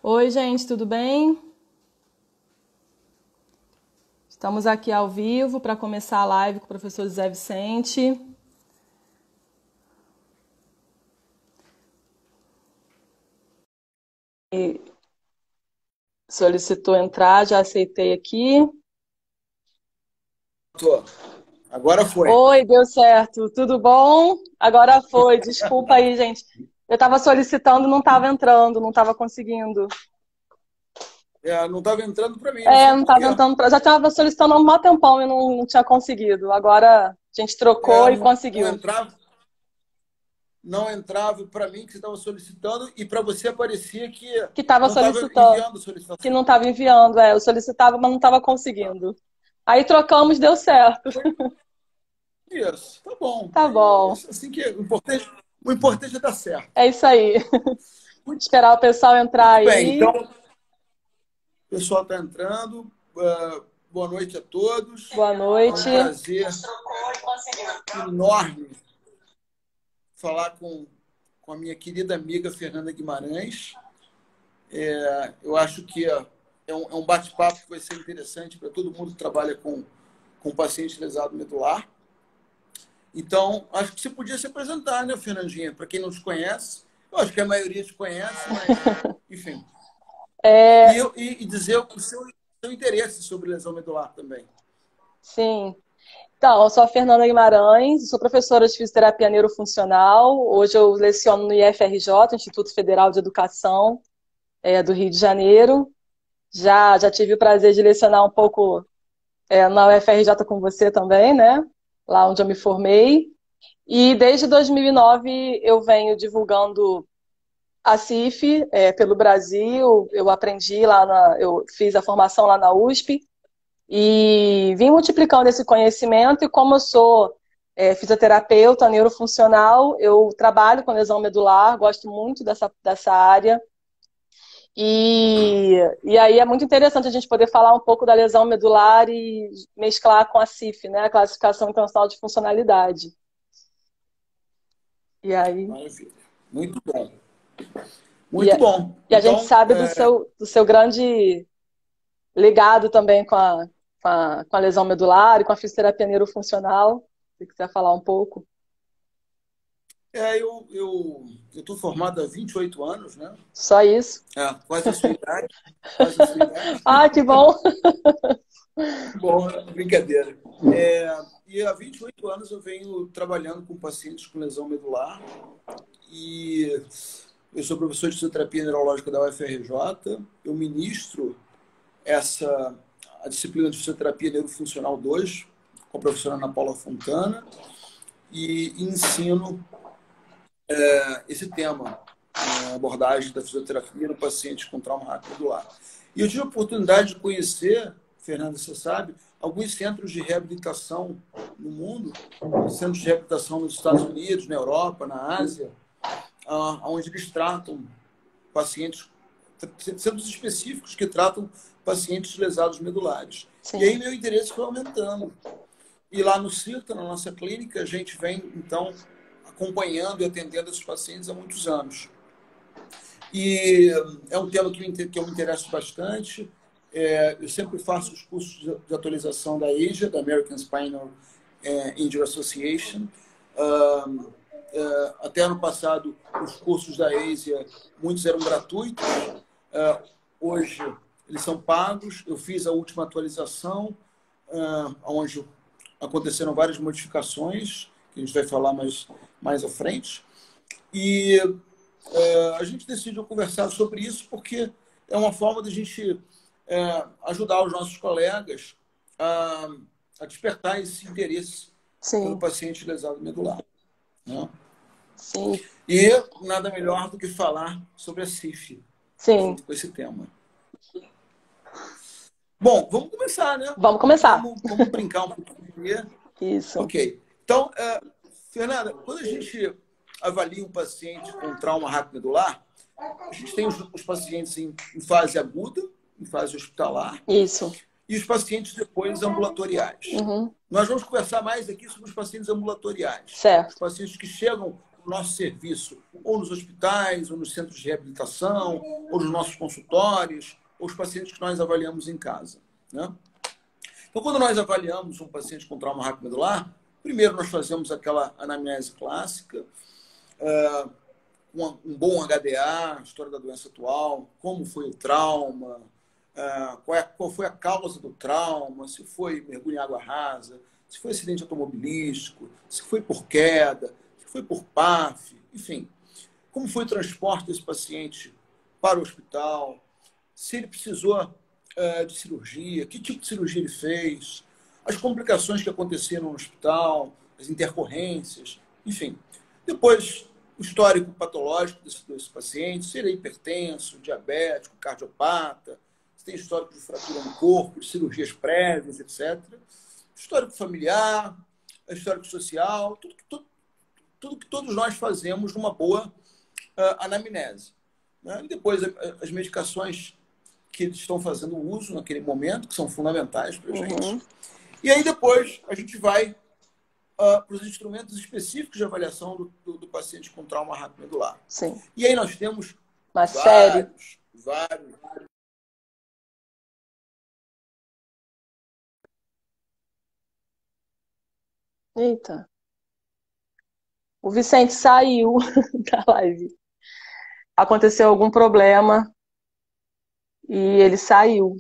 Oi, gente, tudo bem? Estamos aqui ao vivo para começar a live com o professor José Vicente. E solicitou entrar, já aceitei aqui. Tô. Agora foi. Oi, deu certo. Tudo bom? Agora foi. Desculpa aí, gente. Eu estava solicitando, não estava entrando, não estava conseguindo. Não estava entrando para mim, não sei Não por quê. estava entrando. Já estava solicitando há um maior tempão e não tinha conseguido. Agora a gente trocou e Não conseguiu. entrava, não entrava para mim que você estava solicitando e para você aparecia que Que estava não estava solicitando, enviando que solicitação. não estava enviando. Eu solicitava, mas não estava conseguindo. Aí trocamos, deu certo. Isso, tá bom. Tá bom. Assim que o importante é dar certo. É isso aí. Muito, Esperar o pessoal entrar muito bem, então, aí. o pessoal está entrando. Boa noite a todos. Boa É um noite. prazer enorme falar com a minha querida amiga Fernanda Guimarães. Eu acho que é um bate-papo que vai ser interessante para todo mundo que trabalha com paciente lesado medular. Então, acho que você podia se apresentar, né, Fernandinha? Para quem não te conhece, eu acho que a maioria te conhece, mas, enfim. É, E dizer o seu interesse sobre lesão medular também. sim. Então, eu sou a Fernanda Guimarães, sou professora de fisioterapia neurofuncional. Hoje eu leciono no IFRJ, Instituto Federal de Educação, do Rio de Janeiro. Já tive o prazer de lecionar um pouco na UFRJ com você também, né? Lá onde eu me formei. E desde 2009 eu venho divulgando a CIF pelo Brasil. Eu aprendi eu fiz a formação lá na USP e vim multiplicando esse conhecimento. E como eu sou fisioterapeuta neurofuncional, eu trabalho com lesão medular, gosto muito dessa área. E aí é muito interessante a gente poder falar um pouco da lesão medular e mesclar com a CIF, né? A Classificação Internacional de Funcionalidade. E aí. Maravilha. Muito bom. E, Muito bom. e a gente Então, sabe do seu grande legado também com a lesão medular e com a fisioterapia neurofuncional. Se quiser falar um pouco. eu estou formado há 28 anos, né? Só isso. Quase a sua idade. Quase a sua idade. Ah, que bom! Bom, brincadeira. E há 28 anos eu venho trabalhando com pacientes com lesão medular e eu sou professor de fisioterapia neurológica da UFRJ. Eu ministro a disciplina de fisioterapia neurofuncional 2 com a professora Ana Paula Fontana e ensino esse tema, a abordagem da fisioterapia no paciente com trauma rápido medular. E eu tive a oportunidade de conhecer, Fernanda, você sabe, alguns centros de reabilitação no mundo, centros de reabilitação nos Estados Unidos, na Europa, na Ásia, onde eles tratam pacientes, centros específicos que tratam pacientes lesados medulares. E Sim, aí meu interesse foi aumentando. E lá no CIRTA, na nossa clínica, a gente vem, então, acompanhando e atendendo esses pacientes há muitos anos. E é um tema que eu me interesso bastante. Eu sempre faço os cursos de atualização da ASIA, da American Spinal Injury Association. Até ano passado, os cursos da ASIA, muitos eram gratuitos. Hoje, eles são pagos. Eu fiz a última atualização, onde aconteceram várias modificações, que a gente vai falar mais à frente. E a gente decidiu conversar sobre isso porque é uma forma de a gente ajudar os nossos colegas a despertar esse interesse pelo sim, paciente lesado medular, né? sim, E nada melhor do que falar sobre a CIF, sim. junto com esse tema. Bom, vamos começar, né? Vamos começar. Vamos brincar um pouquinho. Isso. Ok. Então, Fernanda, quando a gente avalia um paciente com trauma raquimedular, a gente tem os pacientes em fase aguda, em fase hospitalar, Isso. e os pacientes depois ambulatoriais. Uhum. Nós vamos conversar mais aqui sobre os pacientes ambulatoriais. Os Certo. pacientes que chegam no nosso serviço, ou nos hospitais, ou nos centros de reabilitação, ou nos nossos consultórios, ou os pacientes que nós avaliamos em casa, né? Então, quando nós avaliamos um paciente com trauma raquimedular, primeiro nós fazemos aquela anamnese clássica, um bom HDA, história da doença atual, como foi o trauma, qual foi a causa do trauma, se foi mergulho em água rasa, se foi acidente automobilístico, se foi por queda, se foi por PAF, enfim. Como foi o transporte desse paciente para o hospital, se ele precisou de cirurgia, que tipo de cirurgia ele fez, as complicações que aconteceram no hospital, as intercorrências, enfim. Depois, o histórico patológico desse paciente, se ele é hipertenso, diabético, cardiopata, se tem histórico de fratura no corpo, de cirurgias prévias, etc. Histórico familiar, histórico social, tudo que todos nós fazemos numa boa anamnese, né? E depois as medicações que eles estão fazendo uso naquele momento, que são fundamentais para a gente. E aí depois a gente vai para os instrumentos específicos de avaliação do paciente com trauma raquimedular. Sim. E aí nós temos uma série. Vários. Eita. O Vicente saiu da live. Aconteceu algum problema e ele saiu.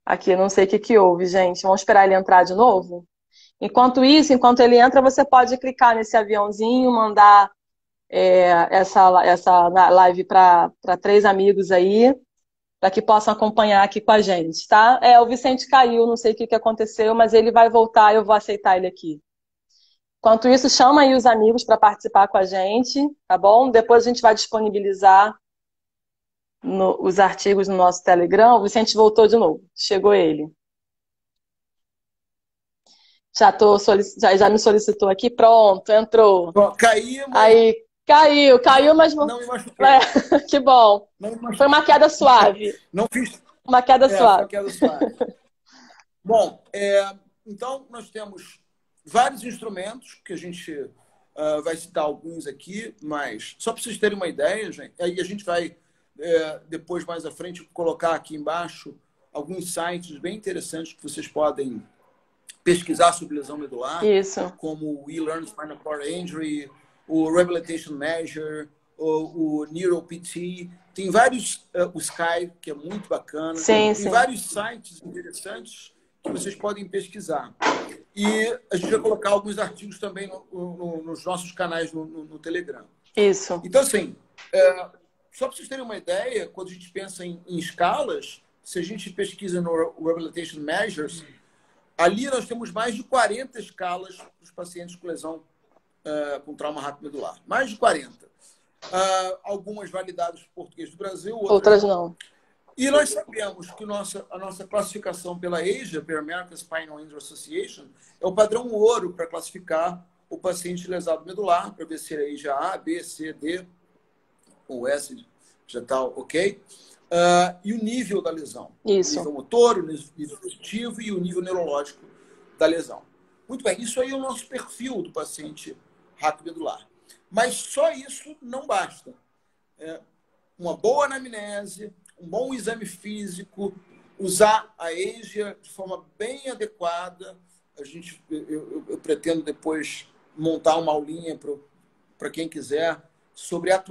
Aqui, eu não sei o que houve, gente. Vamos esperar ele entrar de novo? Enquanto isso, enquanto ele entra, você pode clicar nesse aviãozinho, mandar essa live para 3 amigos aí, para que possam acompanhar aqui com a gente, tá? O Vicente caiu, não sei o que aconteceu, mas ele vai voltar, eu vou aceitar ele aqui. Enquanto isso, chama aí os amigos para participar com a gente, tá bom? Depois a gente vai disponibilizar os artigos no nosso Telegram. O Vicente voltou de novo, chegou ele. Já me solicitou aqui, pronto, entrou. Caiu, mas... Aí, caiu, mas não me machuquei. Que bom. Foi uma queda suave. Não fiz. Uma queda suave. Uma queda suave. Bom, então nós temos vários instrumentos que a gente vai citar alguns aqui, mas só para vocês terem uma ideia, gente, aí a gente vai depois, mais à frente, colocar aqui embaixo alguns sites bem interessantes que vocês podem pesquisar sobre lesão medular. Isso. Como o e-learn spinal cord injury, o rehabilitation measure, o NeuroPT. Tem vários, o Sky, que é muito bacana. Sim. Tem vários sites interessantes que vocês podem pesquisar. E a gente vai colocar alguns artigos também nos nossos canais no Telegram. Isso. Então, assim, só para vocês terem uma ideia, quando a gente pensa em escalas, se a gente pesquisa no Rehabilitation Measures, ali nós temos mais de 40 escalas para os pacientes com lesão com trauma raquimedular. Mais de 40. Algumas validadas por português do Brasil, outras não. E nós sabemos que a nossa classificação pela ASIA, pela American Spinal Injury Association, é o padrão ouro para classificar o paciente lesado medular, para ver se ele é ASIA A, B, C, D, ou S já está ok. E o nível da lesão. Isso. O nível motor, o nível cognitivo e o nível neurológico da lesão. Muito bem, isso aí é o nosso perfil do paciente raquimedular. Mas só isso não basta. Uma boa anamnese, um bom exame físico, usar a ASIA de forma bem adequada. Eu pretendo depois montar uma aulinha para quem quiser sobre a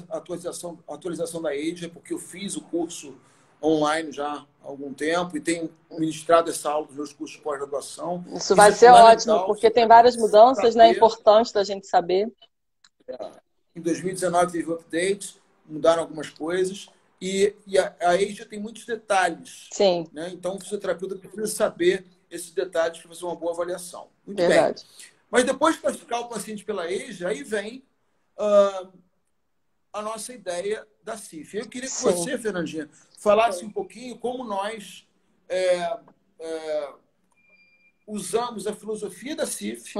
atualização da ASIA, porque eu fiz o curso online já há algum tempo e tenho ministrado essa aula dos meus cursos de pós-graduação. Isso vai ser ótimo, porque tem várias mudanças, né? É importante da gente saber. Em 2019 teve um update, mudaram algumas coisas e a ASIA tem muitos detalhes. Sim. Né? Então, o fisioterapeuta precisa saber esses detalhes para fazer uma boa avaliação. Muito Verdade. bem. Mas depois de classificar o paciente pela ASIA, aí vem a nossa ideia da CIF. Eu queria que você, Fernandinha, falasse um pouquinho como nós usamos a filosofia da CIF,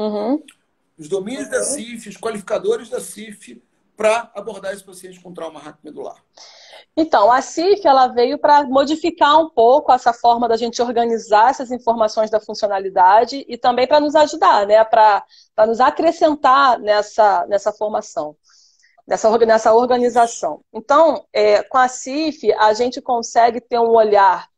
os domínios da CIF, os qualificadores da CIF, para abordar esse paciente com trauma raquimedular. Então, a CIF ela veio para modificar um pouco essa forma da gente organizar essas informações da funcionalidade e também para nos ajudar, né, para nos acrescentar nessa formação, nessa organização. Então, com a CIF, a gente consegue ter um olhar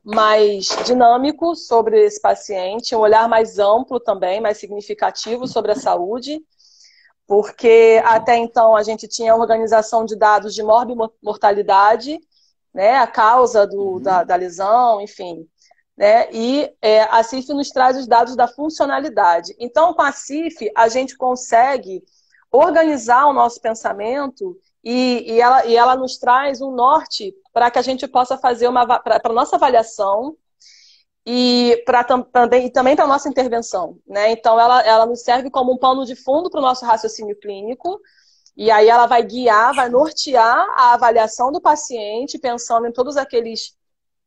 mais dinâmico sobre esse paciente, um olhar mais amplo também, mais significativo sobre a saúde, porque até então a gente tinha a organização de dados de morbimortalidade, né, a causa da lesão, enfim, né, e a CIF nos traz os dados da funcionalidade. Então, com a CIF, a gente consegue organizar o nosso pensamento e ela nos traz um norte para que a gente possa fazer para a nossa avaliação e também para a nossa intervenção, né? Então, ela nos serve como um pano de fundo para o nosso raciocínio clínico, e aí ela vai guiar, vai nortear a avaliação do paciente, pensando em todos aqueles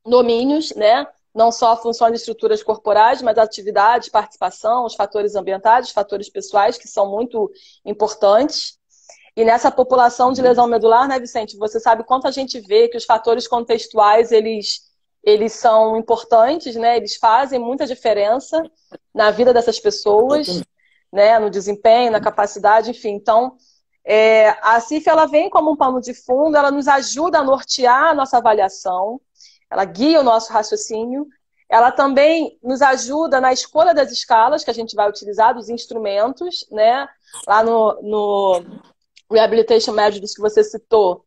domínios, né? Não só funções e estruturas corporais, mas atividade, participação, os fatores ambientais, os fatores pessoais, que são muito importantes. E nessa população de lesão medular, né, Vicente, você sabe quanto a gente vê que os fatores contextuais, eles são importantes, né? Eles fazem muita diferença na vida dessas pessoas, né? No desempenho, na capacidade, enfim. Então, a CIF ela vem como um pano de fundo, ela nos ajuda a nortear a nossa avaliação, ela guia o nosso raciocínio, ela também nos ajuda na escolha das escalas que a gente vai utilizar, dos instrumentos, né? Lá no Rehabilitation Measures que você citou,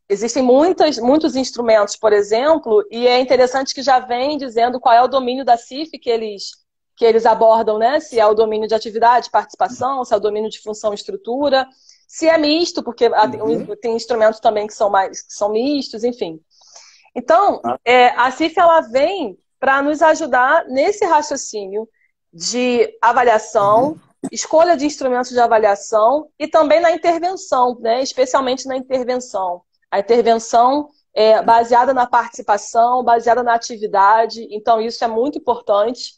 existem muitos instrumentos, por exemplo, e é interessante que já vem dizendo qual é o domínio da CIF que eles abordam, né? Se é o domínio de atividade, participação, se é o domínio de função e estrutura, se é misto, porque tem instrumentos também que são mistos, enfim. Então, a CIF ela vem para nos ajudar nesse raciocínio de avaliação, escolha de instrumentos de avaliação e também na intervenção, né? Especialmente na intervenção. A intervenção é baseada na participação, baseada na atividade, então isso é muito importante.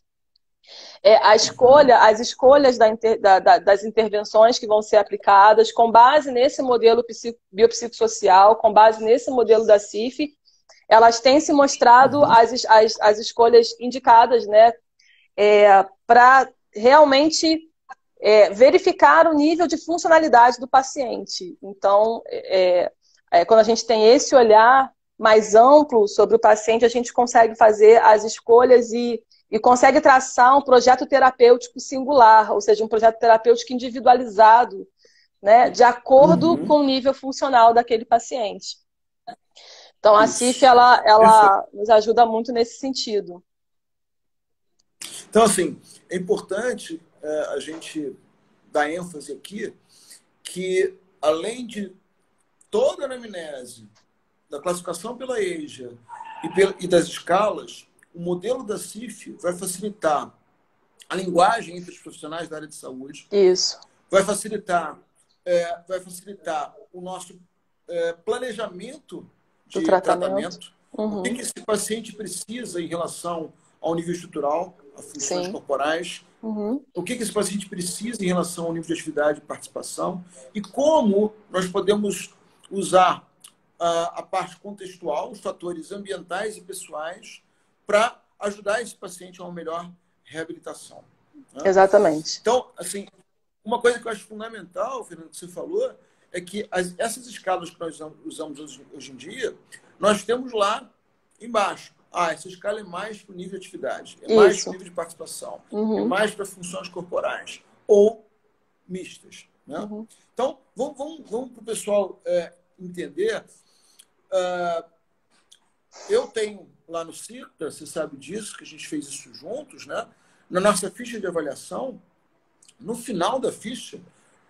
As escolhas das intervenções que vão ser aplicadas com base nesse modelo biopsicossocial, com base nesse modelo da CIF, elas têm se mostrado as escolhas indicadas, né, para realmente verificar o nível de funcionalidade do paciente. Então, quando a gente tem esse olhar mais amplo sobre o paciente, a gente consegue fazer as escolhas e consegue traçar um projeto terapêutico singular, ou seja, um projeto terapêutico individualizado, né, de acordo com o nível funcional daquele paciente. Então, a CIF, ela nos ajuda muito nesse sentido. Então, assim, é importante a gente dar ênfase aqui que, além de toda a anamnese, da classificação pela EJA e das escalas, o modelo da CIF vai facilitar a linguagem entre os profissionais da área de saúde. Isso. Vai facilitar o nosso planejamento de tratamento. O que esse paciente precisa em relação ao nível estrutural, a funções corporais. O que esse paciente precisa em relação ao nível de atividade e participação. E como nós podemos usar a parte contextual, os fatores ambientais e pessoais, para ajudar esse paciente a uma melhor reabilitação. Né? Exatamente. Então, assim, uma coisa que eu acho fundamental, Fernando, que você falou, é que essas escalas que nós usamos hoje em dia, nós temos lá embaixo. Essa escala é mais para o nível de atividade, é mais para o nível de participação, é mais para funções corporais, ou mistas. Né? Então, vamos para o pessoal entender. Eu tenho lá no CIRTA, você sabe disso, que a gente fez isso juntos, né? Na nossa ficha de avaliação, no final da ficha,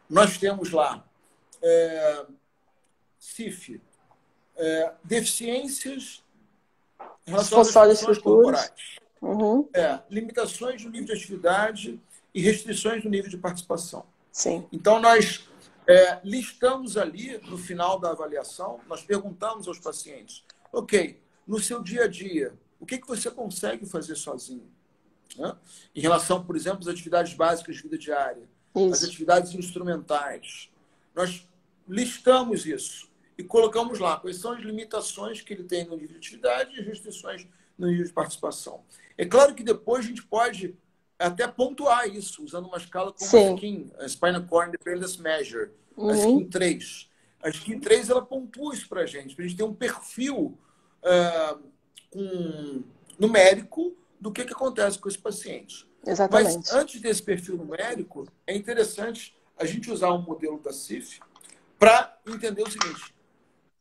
nós temos lá CIF, deficiências em relação às funções corporais, limitações do nível de atividade e restrições do nível de participação. Sim. Então, nós listamos ali, no final da avaliação, nós perguntamos aos pacientes, ok, no seu dia a dia, o que você consegue fazer sozinho? Né? Em relação, por exemplo, às atividades básicas de vida diária, as atividades instrumentais. Nós listamos isso. e colocamos lá quais são as limitações que ele tem no nível de atividade e as restrições no nível de participação. É claro que depois a gente pode até pontuar isso, usando uma escala como Sim. a Spinal Cord Independence Measure, a Uhum. SKIN 3. A SKIN 3 ela pontua isso para a gente ter um perfil numérico do que acontece com esse paciente. Mas Exatamente. antes desse perfil numérico, é interessante a gente usar um modelo da CIF para entender o seguinte.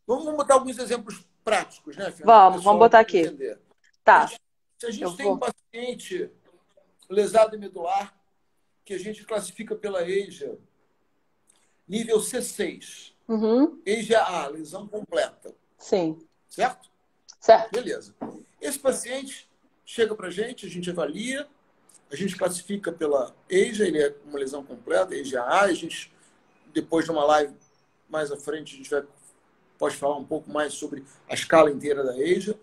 Vamos botar alguns exemplos práticos, né, Fernanda? Vamos botar aqui. Entender. Tá. Se a gente tem um paciente lesado medular, que a gente classifica pela EJA, nível C6. Uhum. EJA A, lesão completa. Sim. Certo? Certo. Beleza. Esse paciente chega para a gente avalia, a gente classifica pela EJA, ele é uma lesão completa, EJA A, a gente, depois de uma live mais à frente, a gente pode falar um pouco mais sobre a escala inteira da EJA.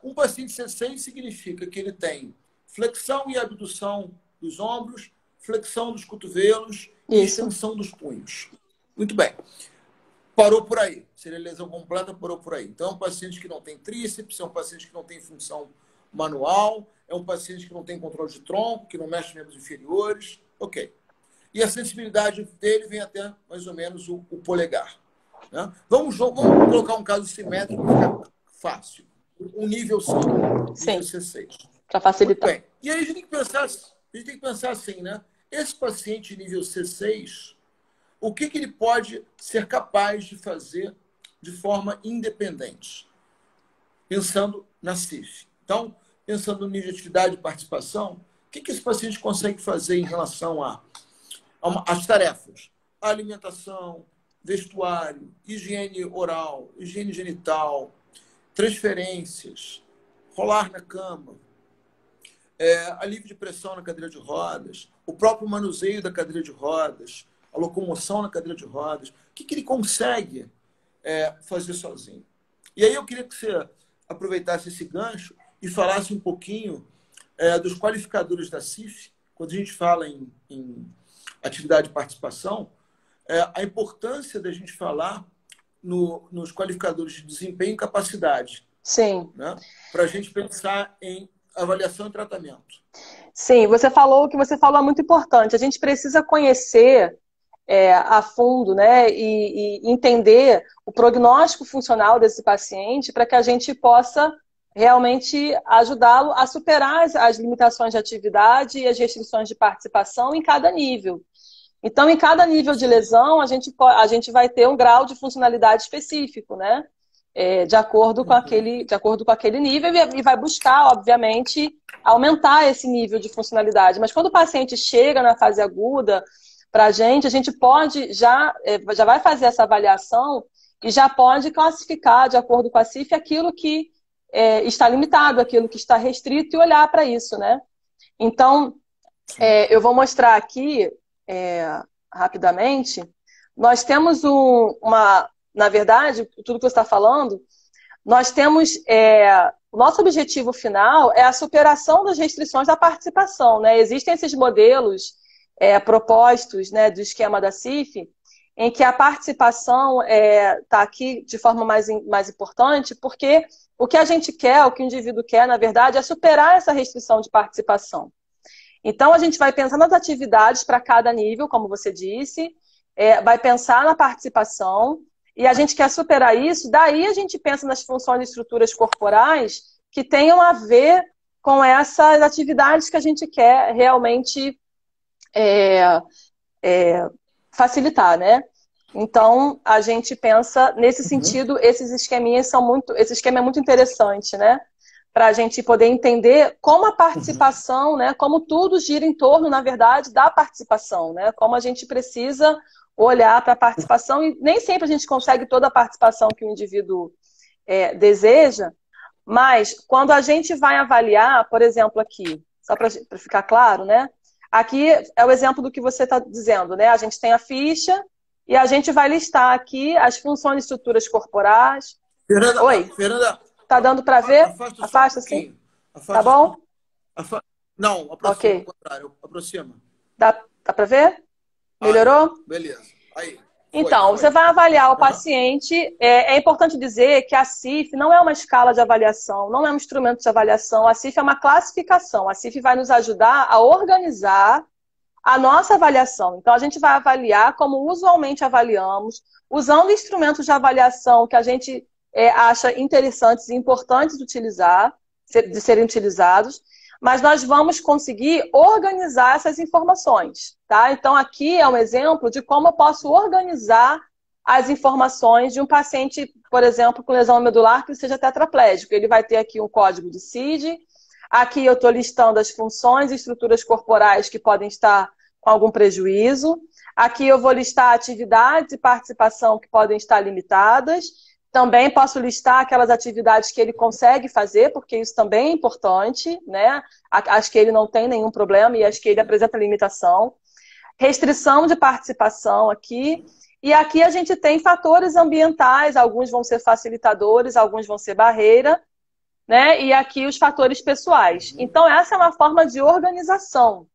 Um paciente C6 significa que ele tem flexão e abdução dos ombros, flexão dos cotovelos e extensão dos punhos. Muito bem. Parou por aí. Seria lesão completa, parou por aí. Então, é um paciente que não tem tríceps, é um paciente que não tem função manual, é um paciente que não tem controle de tronco, que não mexe nos membros inferiores. Ok. E a sensibilidade dele vem até mais ou menos o polegar. Né? Vamos colocar um caso simétrico para ficar fácil. Um nível 5, nível C6. Para facilitar. Muito bem. E aí a gente tem que pensar assim, né? Esse paciente nível C6, o que ele pode ser capaz de fazer de forma independente? Pensando na CIF. Então, pensando no nível de atividade e participação, o que esse paciente consegue fazer em relação às tarefas? Alimentação, vestuário, higiene oral, higiene genital, transferências, rolar na cama, alívio de pressão na cadeira de rodas, o próprio manuseio da cadeira de rodas, a locomoção na cadeira de rodas. O que ele consegue fazer sozinho? E aí eu queria que você aproveitasse esse gancho e falasse um pouquinho dos qualificadores da CIF, quando a gente fala em atividade de participação, a importância da gente falar nos qualificadores de desempenho e capacidade. Sim. Né? Para a gente pensar em avaliação e tratamento. Sim, o que você falou é muito importante. A gente precisa conhecer a fundo, né, e entender o prognóstico funcional desse paciente para que a gente possa realmente ajudá-lo a superar as limitações de atividade e as restrições de participação em cada nível. Então, em cada nível de lesão, a gente vai ter um grau de funcionalidade específico, né? De acordo com aquele nível e vai buscar, obviamente, aumentar esse nível de funcionalidade. Mas quando o paciente chega na fase aguda, para a gente pode já vai fazer essa avaliação e já pode classificar, de acordo com a CIF, aquilo que está limitado, aquilo que está restrito e olhar para isso, né? Então, eu vou mostrar aqui rapidamente. Nós temos na verdade, tudo que você está falando, nós temos o nosso objetivo final é a superação das restrições da participação, né? Existem esses modelos propostos, né, do esquema da CIF, em que a participação está aqui de forma mais importante, porque o que a gente quer, o que o indivíduo quer, na verdade, é superar essa restrição de participação. Então, a gente vai pensar nas atividades para cada nível, como você disse, vai pensar na participação, e a gente quer superar isso, daí a gente pensa nas funções e estruturas corporais que tenham a ver com essas atividades que a gente quer realmente facilitar, né? Então, a gente pensa nesse sentido, esse esquema é muito interessante, né? Para a gente poder entender como a participação, né? Como tudo gira em torno, na verdade, da participação, né? Como a gente precisa olhar para a participação e nem sempre a gente consegue toda a participação que o indivíduo deseja, mas quando a gente vai avaliar, por exemplo, aqui, só para ficar claro, né? Aqui é o exemplo do que você está dizendo, né? A gente tem a ficha e a gente vai listar aqui as funções e estruturas corporais. Fernanda, Oi? Fernanda, tá dando para ver? Afasta sim. Tá bom? Não, aproxima, okay. Ao contrário, aproxima. Dá para ver? Melhorou? Aí, beleza. Aí. Então, você vai avaliar o paciente. É importante dizer que a CIF não é uma escala de avaliação, não é um instrumento de avaliação. A CIF é uma classificação. A CIF vai nos ajudar a organizar a nossa avaliação. Então, a gente vai avaliar como usualmente avaliamos, usando instrumentos de avaliação que a gente acha interessantes e importantes de utilizar, de serem utilizados, mas nós vamos conseguir organizar essas informações, tá? Então, aqui é um exemplo de como eu posso organizar as informações de um paciente, por exemplo, com lesão medular que seja tetraplégico. Ele vai ter aqui um código de CID, aqui eu estou listando as funções e estruturas corporais que podem estar com algum prejuízo, aqui eu vou listar atividades e participação que podem estar limitadas, também posso listar aquelas atividades que ele consegue fazer, porque isso também é importante, né? Acho que ele não tem nenhum problema e acho que ele apresenta limitação. Restrição de participação aqui. E aqui a gente tem fatores ambientais, alguns vão ser facilitadores, alguns vão ser barreira, né? E aqui os fatores pessoais. Então, essa é uma forma de organização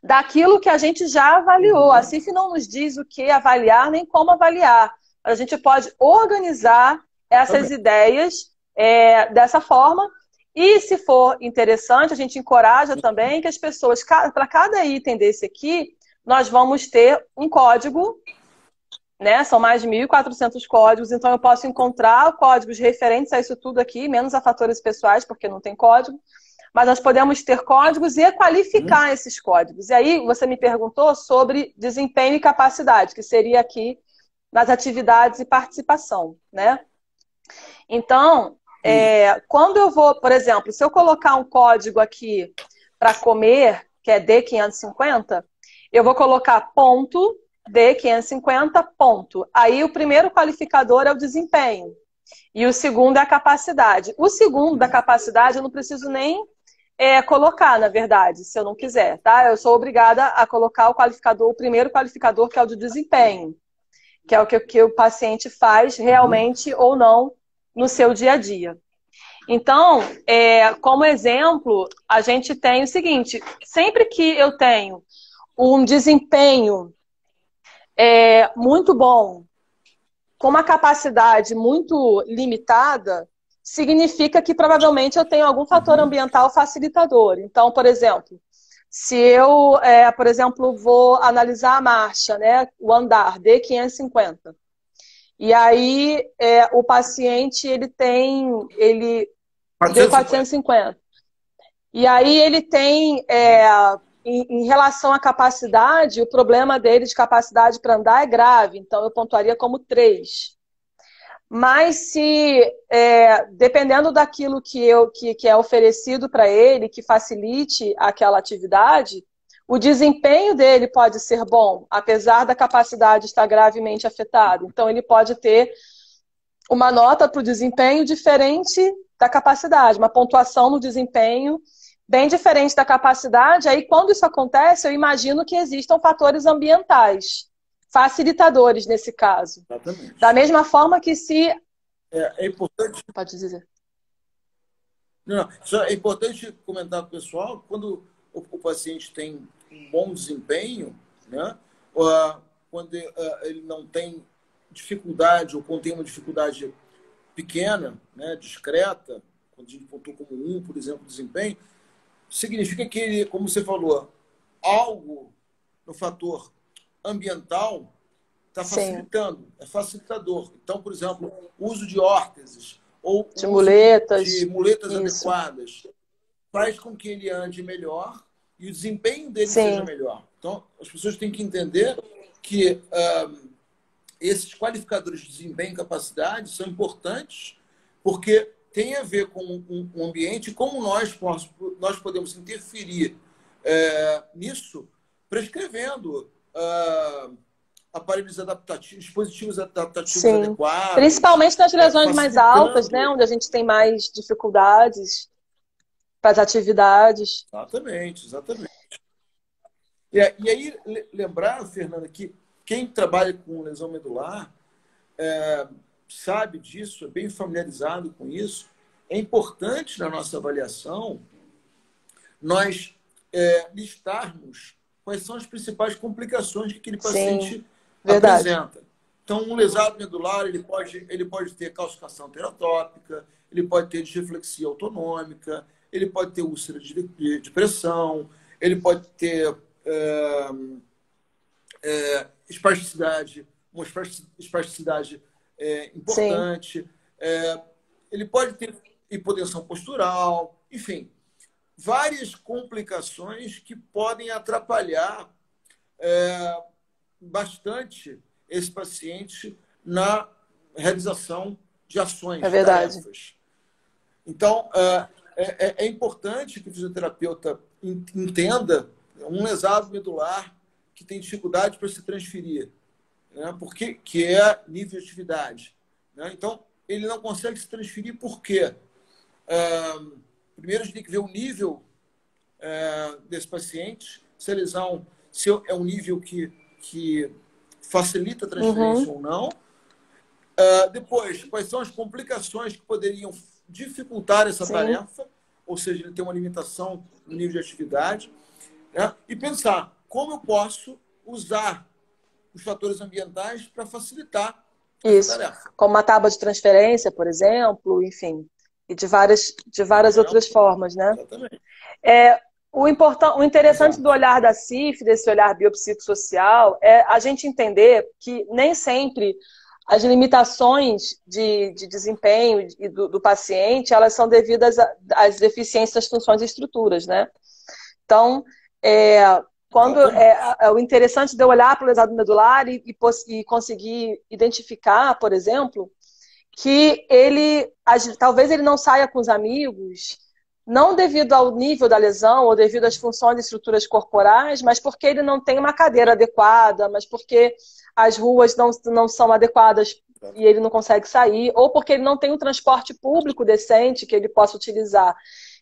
daquilo que a gente já avaliou. A CIF não nos diz o que avaliar nem como avaliar. A gente pode organizar essas ideias dessa forma. E, se for interessante, a gente encoraja também que as pessoas, para cada item desse aqui, nós vamos ter um código, né? São mais de 1.400 códigos, então eu posso encontrar códigos referentes a isso tudo aqui, menos a fatores pessoais, porque não tem código. Mas nós podemos ter códigos e qualificar esses códigos. E aí, você me perguntou sobre desempenho e capacidade, que seria aqui nas atividades e participação, né? Então, quando eu vou, por exemplo, se eu colocar um código aqui para comer, que é D550, eu vou colocar ponto, D550, ponto. Aí o primeiro qualificador é o desempenho. E o segundo é a capacidade. O segundo da capacidade eu não preciso nem colocar, na verdade, se eu não quiser, tá? Eu sou obrigada a colocar o primeiro qualificador, que é o de desempenho, que é o que o paciente faz realmente ou não no seu dia a dia. Então, como exemplo, a gente tem o seguinte, sempre que eu tenho um desempenho muito bom, com uma capacidade muito limitada, significa que provavelmente eu tenho algum fator ambiental facilitador. Então, por exemplo, se eu, por exemplo, vou analisar a marcha, né, o andar D550, e aí o paciente ele D450. E aí ele tem, em relação à capacidade, o problema dele de capacidade para andar é grave, então eu pontuaria como 3. Mas se, dependendo daquilo que é oferecido para ele, que facilite aquela atividade, o desempenho dele pode ser bom, apesar da capacidade estar gravemente afetada. Então, ele pode ter uma nota para o desempenho diferente da capacidade, uma pontuação no desempenho bem diferente da capacidade. Aí, quando isso acontece, eu imagino que existam fatores ambientais facilitadores nesse caso. Exatamente. Da mesma forma que se... É importante... Pode dizer. Não, só é importante comentar para o pessoal, quando o paciente tem um bom desempenho, né? Quando ele não tem dificuldade, ou quando tem uma dificuldade pequena, né, discreta, quando a gente pontuou como 1, por exemplo, desempenho, significa que ele, como você falou, algo no fator ambiental está facilitando, é facilitador. Então, por exemplo, o uso de órteses ou de muletas, de muletas adequadas faz com que ele ande melhor e o desempenho dele seja melhor. Então, as pessoas têm que entender que esses qualificadores de desempenho e capacidade são importantes porque tem a ver com o ambiente e como nós podemos interferir nisso prescrevendo aparelhos adaptativos, dispositivos adaptativos adequados. Principalmente nas lesões mais altas, né, onde a gente tem mais dificuldades para as atividades. Exatamente, exatamente. E aí, lembrar, Fernanda, que quem trabalha com lesão medular sabe disso, é bem familiarizado com isso. É importante na nossa avaliação nós listarmos quais são as principais complicações que aquele paciente Verdade. apresenta. Então, um lesado medular, ele pode ter calcificação teratópica, ele pode ter disreflexia autonômica, ele pode ter úlcera de pressão, ele pode ter espasticidade, uma espasticidade Sim, importante, ele pode ter hipotensão postural, enfim, várias complicações que podem atrapalhar bastante esse paciente na realização de ações, é de verdade. tarefas. Então, é importante que o fisioterapeuta entenda um lesado medular que tem dificuldade para se transferir, né? Porque que é nível de atividade, né? Então, ele não consegue se transferir por quê? Primeiro, a gente tem que ver o nível desse paciente, se a lesão se é um nível que facilita a transferência Uhum, ou não. Depois, quais são as complicações que poderiam dificultar essa sim, tarefa, ou seja, ele tem uma limitação no nível de atividade, né? E pensar como eu posso usar os fatores ambientais para facilitar essa isso. tarefa. Como uma tábua de transferência, por exemplo, enfim, e de Por várias outras exemplo, formas, né? exatamente. É, o interessante do Exato. olhar da CIF, desse olhar biopsicossocial, é a gente entender que nem sempre as limitações de desempenho do paciente, elas são devidas às deficiências das funções e estruturas, né? Então, é, Exatamente. o interessante de eu olhar para o lesado medular e conseguir identificar, por exemplo, que talvez ele não saia com os amigos, não devido ao nível da lesão ou devido às funções e estruturas corporais, mas porque ele não tem uma cadeira adequada, mas porque as ruas não são adequadas e ele não consegue sair, ou porque ele não tem um transporte público decente que ele possa utilizar.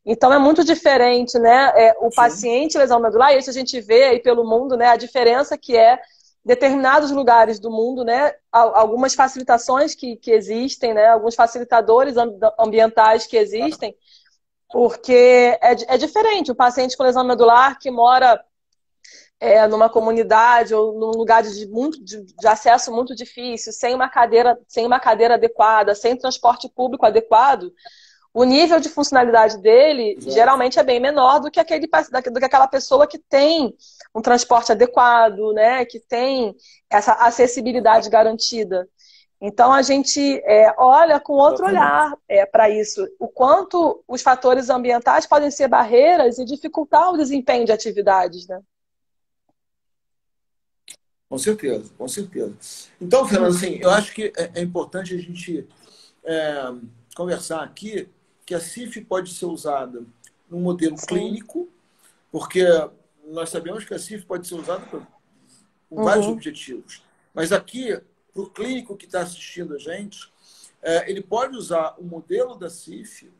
Então é muito diferente, né? O Sim. paciente lesão medular, isso a gente vê aí pelo mundo, né? A diferença que é determinados lugares do mundo, né, algumas facilitações que existem, né, alguns facilitadores ambientais que existem, porque é diferente. O paciente com lesão medular que mora numa comunidade ou num lugar de acesso muito difícil, sem uma cadeira adequada, sem transporte público adequado, o nível de funcionalidade dele Exato. geralmente é bem menor do que aquela pessoa que tem um transporte adequado, né? Que tem essa acessibilidade garantida. Então a gente olha com outro Exatamente. olhar para isso, o quanto os fatores ambientais podem ser barreiras e dificultar o desempenho de atividades, né? Com certeza, com certeza. Então, Fernando, assim, eu acho que é importante a gente conversar aqui que a CIF pode ser usada no modelo Sim. clínico, porque nós sabemos que a CIF pode ser usada com vários Uhum. objetivos. Mas aqui, para o clínico que está assistindo a gente, ele pode usar o modelo da CIF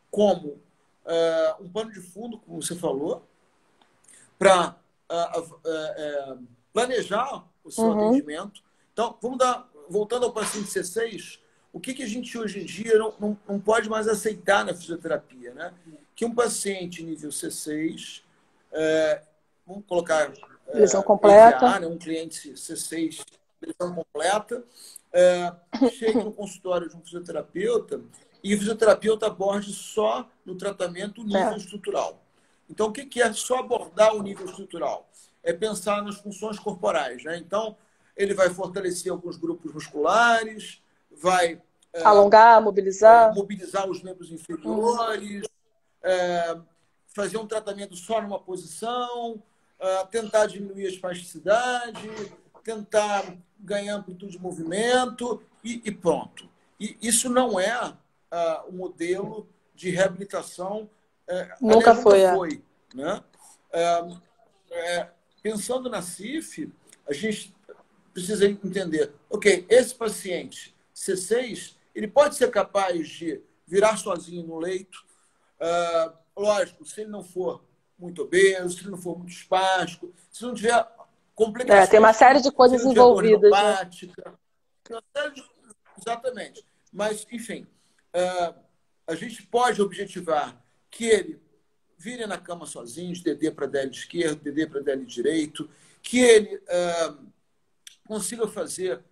como um pano de fundo, como você falou, para planejar o seu Uhum. atendimento. Então, voltando ao paciente C6, o que a gente hoje em dia não pode mais aceitar na fisioterapia, né? Que um paciente nível C6, vamos colocar Lesão completa. EVA, né? Um cliente C6, lesão completa, chegue no consultório de um fisioterapeuta e o fisioterapeuta aborde só no tratamento o nível É. estrutural. Então, o que é só abordar o nível estrutural? É pensar nas funções corporais, né? Então, ele vai fortalecer alguns grupos musculares, vai Alongar, mobilizar. mobilizar os membros Uhum. inferiores, fazer um tratamento só numa posição, tentar diminuir a espasticidade, tentar ganhar amplitude de movimento e pronto. E isso não é o modelo de reabilitação, Nunca aliás, nunca foi. foi, né? Pensando na CIF, a gente precisa entender, ok, esse paciente C6, ele pode ser capaz de virar sozinho no leito, lógico, se ele não for muito obeso, se ele não for muito espástico, se não tiver Tem uma complicações série de se ele coisas não tiver dor envolvidas, né? renopática, uma série de... exatamente. Mas, enfim, a gente pode objetivar que ele vire na cama sozinho, de DD para DL esquerdo, DD para DL direito, que ele consiga fazer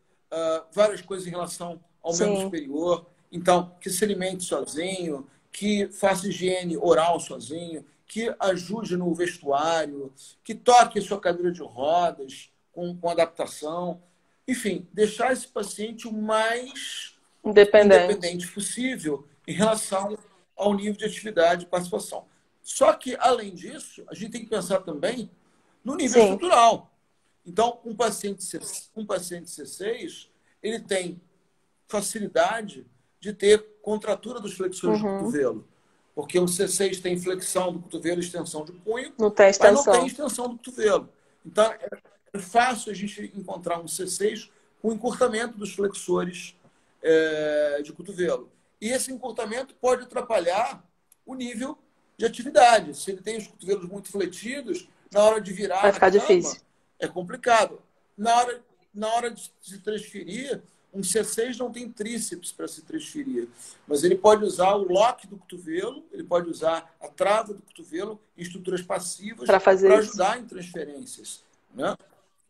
várias coisas em relação ao membro Sim. superior. Então, que se alimente sozinho, que faça higiene oral sozinho, que ajude no vestuário, que toque sua cadeira de rodas com adaptação. Enfim, deixar esse paciente o mais Independente. independente possível em relação ao nível de atividade e participação. Só que, além disso, a gente tem que pensar também no nível Sim. estrutural. Então, um paciente C6, ele tem facilidade de ter contratura dos flexores do Uhum. cotovelo. Porque o C6 tem flexão do cotovelo e extensão de punho, Não tem mas não tem extensão. extensão do cotovelo. Então, é fácil a gente encontrar um C6 com encurtamento dos flexores de cotovelo. E esse encurtamento pode atrapalhar o nível de atividade. Se ele tem os cotovelos muito fletidos, na hora de virar Vai na ficar cama, difícil. é complicado. Na hora de se transferir, um C6 não tem tríceps para se transferir, mas ele pode usar o lock do cotovelo, ele pode usar a trava do cotovelo em estruturas passivas Para fazer para isso. ajudar em transferências. Né?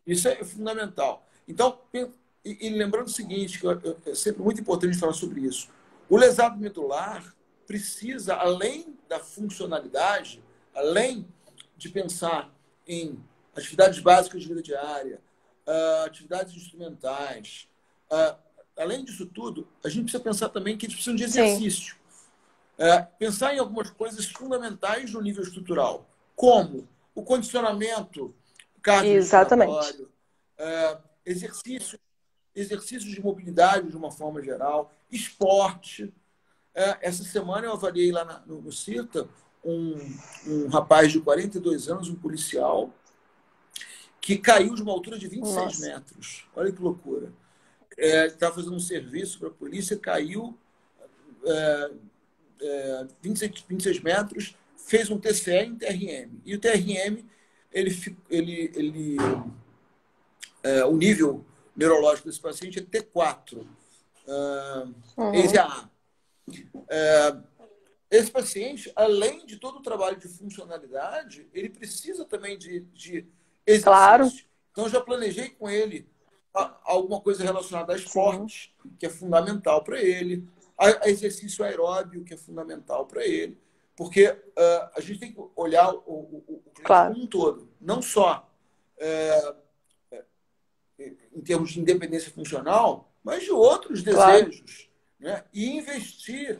Isso é fundamental. Então, e lembrando o seguinte, que é sempre muito importante falar sobre isso, o lesado medular precisa, além da funcionalidade, além de pensar em atividades básicas de vida diária, atividades instrumentais, além disso tudo, a gente precisa pensar também que eles precisam de Sim. exercício. Pensar em algumas coisas fundamentais no nível estrutural, como o condicionamento Exatamente. cardiorrespiratório, exercícios de mobilidade de uma forma geral, esporte. Essa semana eu avaliei lá no CIRTA um rapaz de 42 anos, um policial, que caiu de uma altura de 26 Nossa. metros. Olha que loucura. Estava fazendo um serviço para a polícia, caiu 26 metros, fez um TCE em TRM. E o TRM, o nível neurológico desse paciente é T4, Uhum. ESA. Esse paciente, além de todo o trabalho de funcionalidade, ele precisa também de Claro. exercício. Então, eu já planejei com ele alguma coisa relacionada a Sim. esporte, que é fundamental para ele, a exercício aeróbio, que é fundamental para ele, porque a gente tem que olhar o cliente Claro. como um todo, não só em termos de independência funcional, mas de outros Claro. desejos, né? E investir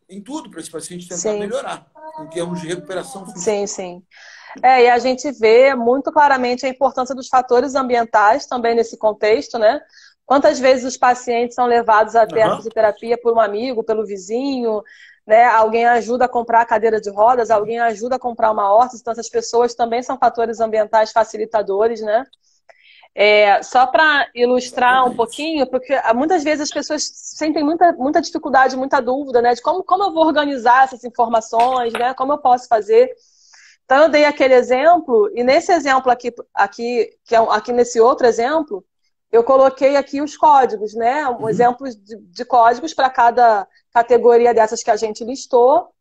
em tudo para esse paciente tentar Sim. melhorar, em termos de recuperação Sim, funcional. sim. E a gente vê muito claramente a importância dos fatores ambientais também nesse contexto, né? Quantas vezes os pacientes são levados até a Uhum. fisioterapia por um amigo, pelo vizinho, né? Alguém ajuda a comprar a cadeira de rodas, alguém ajuda a comprar uma órtese, então essas pessoas também são fatores ambientais facilitadores, né? Só para ilustrar um Exatamente. pouquinho, porque muitas vezes as pessoas sentem muita dificuldade, muita dúvida, né? De como eu vou organizar essas informações, né? Como eu posso fazer. Então, eu dei aquele exemplo, e nesse exemplo aqui nesse outro exemplo, eu coloquei aqui os códigos, né? Um Uhum. exemplo de códigos para cada categoria dessas que a gente listou.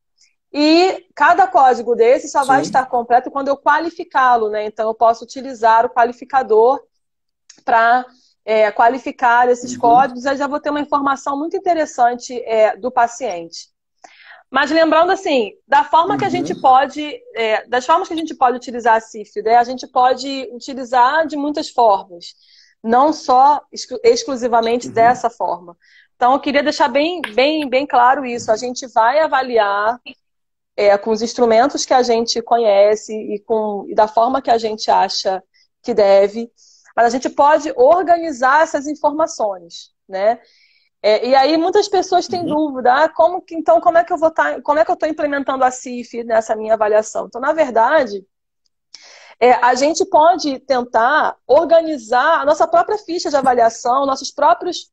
E cada código desse só vai Sim. estar completo quando eu qualificá-lo, né? Então, eu posso utilizar o qualificador para qualificar esses Uhum. códigos, aí já vou ter uma informação muito interessante do paciente. Mas lembrando assim, Uhum. das formas que a gente pode utilizar a CIF, né? A gente pode utilizar de muitas formas, não só exclusivamente Uhum. dessa forma. Então, eu queria deixar bem claro isso. A gente vai avaliar com os instrumentos que a gente conhece e da forma que a gente acha que deve, mas a gente pode organizar essas informações, né? E aí muitas pessoas têm Uhum. dúvida, então como é que eu estou implementando a CIF nessa minha avaliação? Então, na verdade, a gente pode tentar organizar a nossa própria ficha de avaliação, as próprias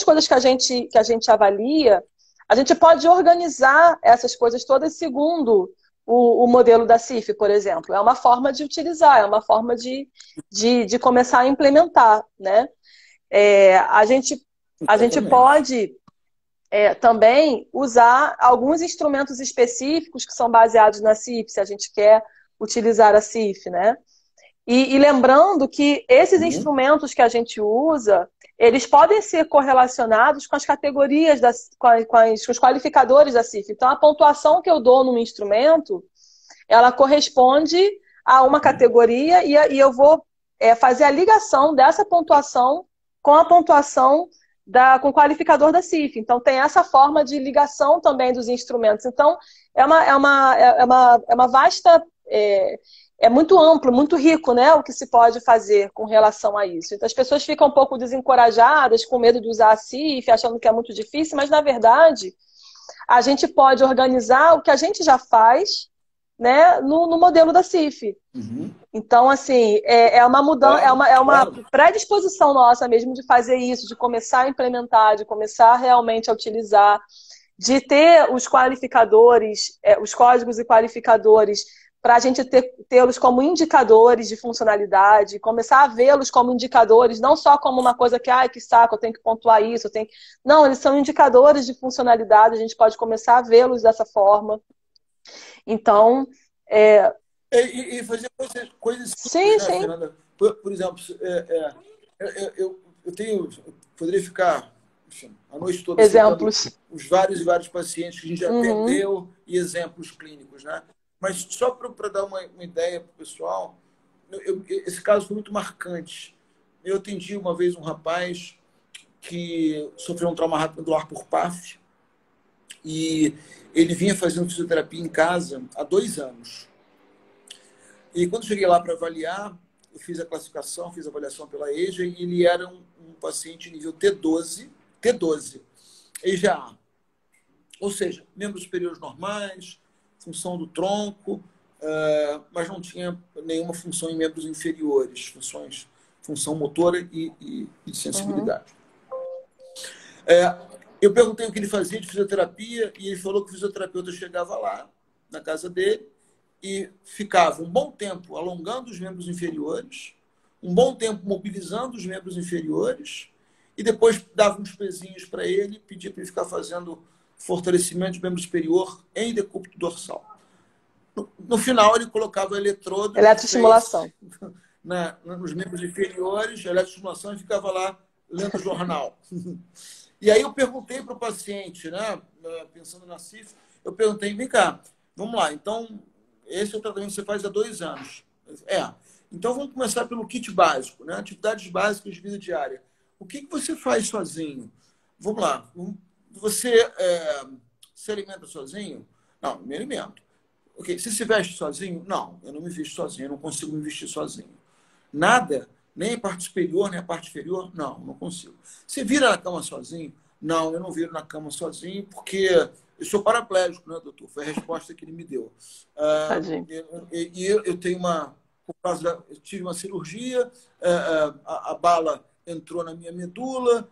coisas que a gente avalia, a gente pode organizar essas coisas todas segundo o modelo da CIF, por exemplo. É uma forma de utilizar, é uma forma de começar a implementar, né? É, a gente, a gente Exatamente. pode também usar alguns instrumentos específicos que são baseados na CIF, se a gente quer utilizar a CIF, né? E lembrando que esses Uhum. instrumentos que a gente usa, eles podem ser correlacionados com as categorias, com os qualificadores da CIF. Então, a pontuação que eu dou num instrumento, ela corresponde a uma categoria e eu vou fazer a ligação dessa pontuação com a pontuação com o qualificador da CIF. Então, tem essa forma de ligação também dos instrumentos. Então, é uma vasta. É muito amplo, muito rico, né, o que se pode fazer com relação a isso. Então, as pessoas ficam um pouco desencorajadas, com medo de usar a CIF, achando que é muito difícil, mas, na verdade, a gente pode organizar o que a gente já faz, né, no modelo da CIF. Uhum. Então, assim, é uma mudança, Claro, é uma claro. predisposição nossa mesmo de fazer isso, de começar a implementar, de começar realmente a utilizar, de ter os qualificadores, os códigos e qualificadores, para a gente tê-los como indicadores de funcionalidade, começar a vê-los como indicadores, não só como uma coisa que, ai, que saco, eu tenho que pontuar isso, eu tenho que... Não, eles são indicadores de funcionalidade, a gente pode começar a vê-los dessa forma. Então, E fazer coisas simples, sim, né, sim, Fernanda? Por exemplo, eu tenho, eu poderia ficar, enfim, a noite toda citando exemplos. os vários e vários pacientes que a gente já Uhum. atendeu e exemplos clínicos, né? Mas só para dar uma ideia para o pessoal, esse caso foi muito marcante. Eu atendi uma vez um rapaz que sofreu um trauma medular por PAF e ele vinha fazendo fisioterapia em casa há 2 anos. E quando cheguei lá para avaliar, eu fiz a classificação, fiz a avaliação pela EJA e ele era um paciente nível T12, EJA. Ou seja, membros superiores normais, função do tronco, mas não tinha nenhuma função em membros inferiores, função motora e de Uhum. sensibilidade. Eu perguntei o que ele fazia de fisioterapia e ele falou que o fisioterapeuta chegava lá, na casa dele, e ficava um bom tempo alongando os membros inferiores, um bom tempo mobilizando os membros inferiores, e depois dava uns pezinhos para ele, pedia para ele ficar fazendo fortalecimento do membro superior em decúbito dorsal. No final, ele colocava eletrodos e fez Eletroestimulação. nos membros inferiores, eletroestimulação, e ficava lá lendo o jornal. E aí eu perguntei para o paciente, né, pensando na CIF, eu perguntei, vem cá, vamos lá, então, esse é o tratamento que você faz há 2 anos. Então vamos começar pelo kit básico, né, atividades básicas de vida diária. O que você faz sozinho? Vamos lá, você se alimenta sozinho? Não, eu me alimento. Ok, você se veste sozinho? Não, eu não me visto sozinho, eu não consigo me vestir sozinho. Nada, nem a parte superior, nem a parte inferior? Não, não consigo. Você vira na cama sozinho? Não, eu não viro na cama sozinho, porque eu sou paraplégico, né, doutor? Foi a resposta que ele me deu. Tadinho. Eu tenho por causa eu tive uma cirurgia, a bala entrou na minha medula,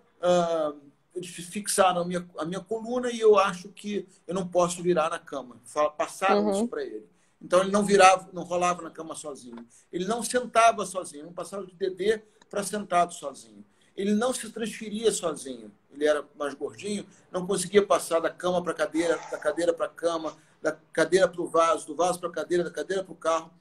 fixaram a minha coluna e eu acho que eu não posso virar na cama. Passaram isso Uhum. para ele. Então ele não virava, não rolava na cama sozinho. Ele não sentava sozinho, não passava de dedê para sentado sozinho. Ele não se transferia sozinho. Ele era mais gordinho, não conseguia passar da cama para a cadeira, da cadeira para a cama, da cadeira para o vaso, do vaso para a cadeira, da cadeira para o carro.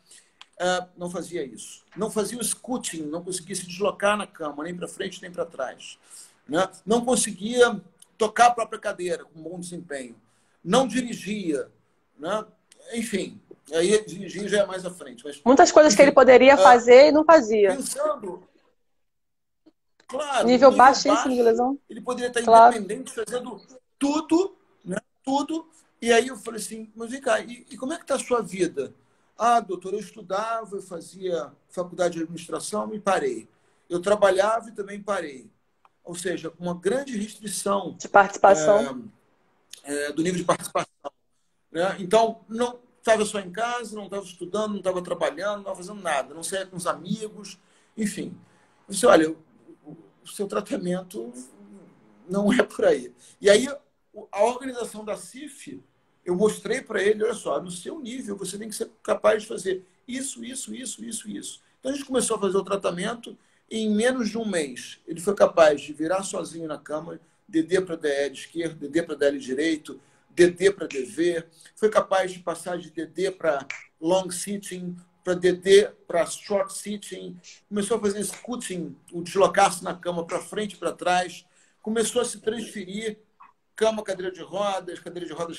Não fazia isso. Não fazia o scooting, não conseguia se deslocar na cama, nem para frente nem para trás. Né? Não conseguia tocar a própria cadeira com bom desempenho. Não dirigia. Né? Enfim, aí dirigir já é mais à frente. Mas, Muitas coisas que ele enfim, poderia fazer e não fazia. pensando, claro, Nível nível baixíssimo de baixo, lesão, ele poderia estar claro. independente, fazendo tudo, né? Tudo. E aí eu falei assim, mas vem cá, e como é que está a sua vida? Ah, doutor, eu estudava, eu fazia faculdade de administração e parei. Eu trabalhava e também parei. Ou seja, uma grande restrição De participação. do nível de participação. Né? Então, não estava só em casa, não estava estudando, não estava trabalhando, não estava fazendo nada, não saía com os amigos, enfim. Eu disse, olha, o seu tratamento não é por aí. E aí, a organização da CIF, eu mostrei para ele, olha só, no seu nível, você tem que ser capaz de fazer isso, isso, isso, isso, isso. Então, a gente começou a fazer o tratamento e em menos de um mês, ele foi capaz de virar sozinho na cama, DD para DL esquerdo, DD para DL direito, DD para DV, foi capaz de passar de DD para long sitting, para DT, para short sitting, começou a fazer scooting, o deslocar-se na cama para frente e para trás, começou a se transferir, cama, cadeira de rodas,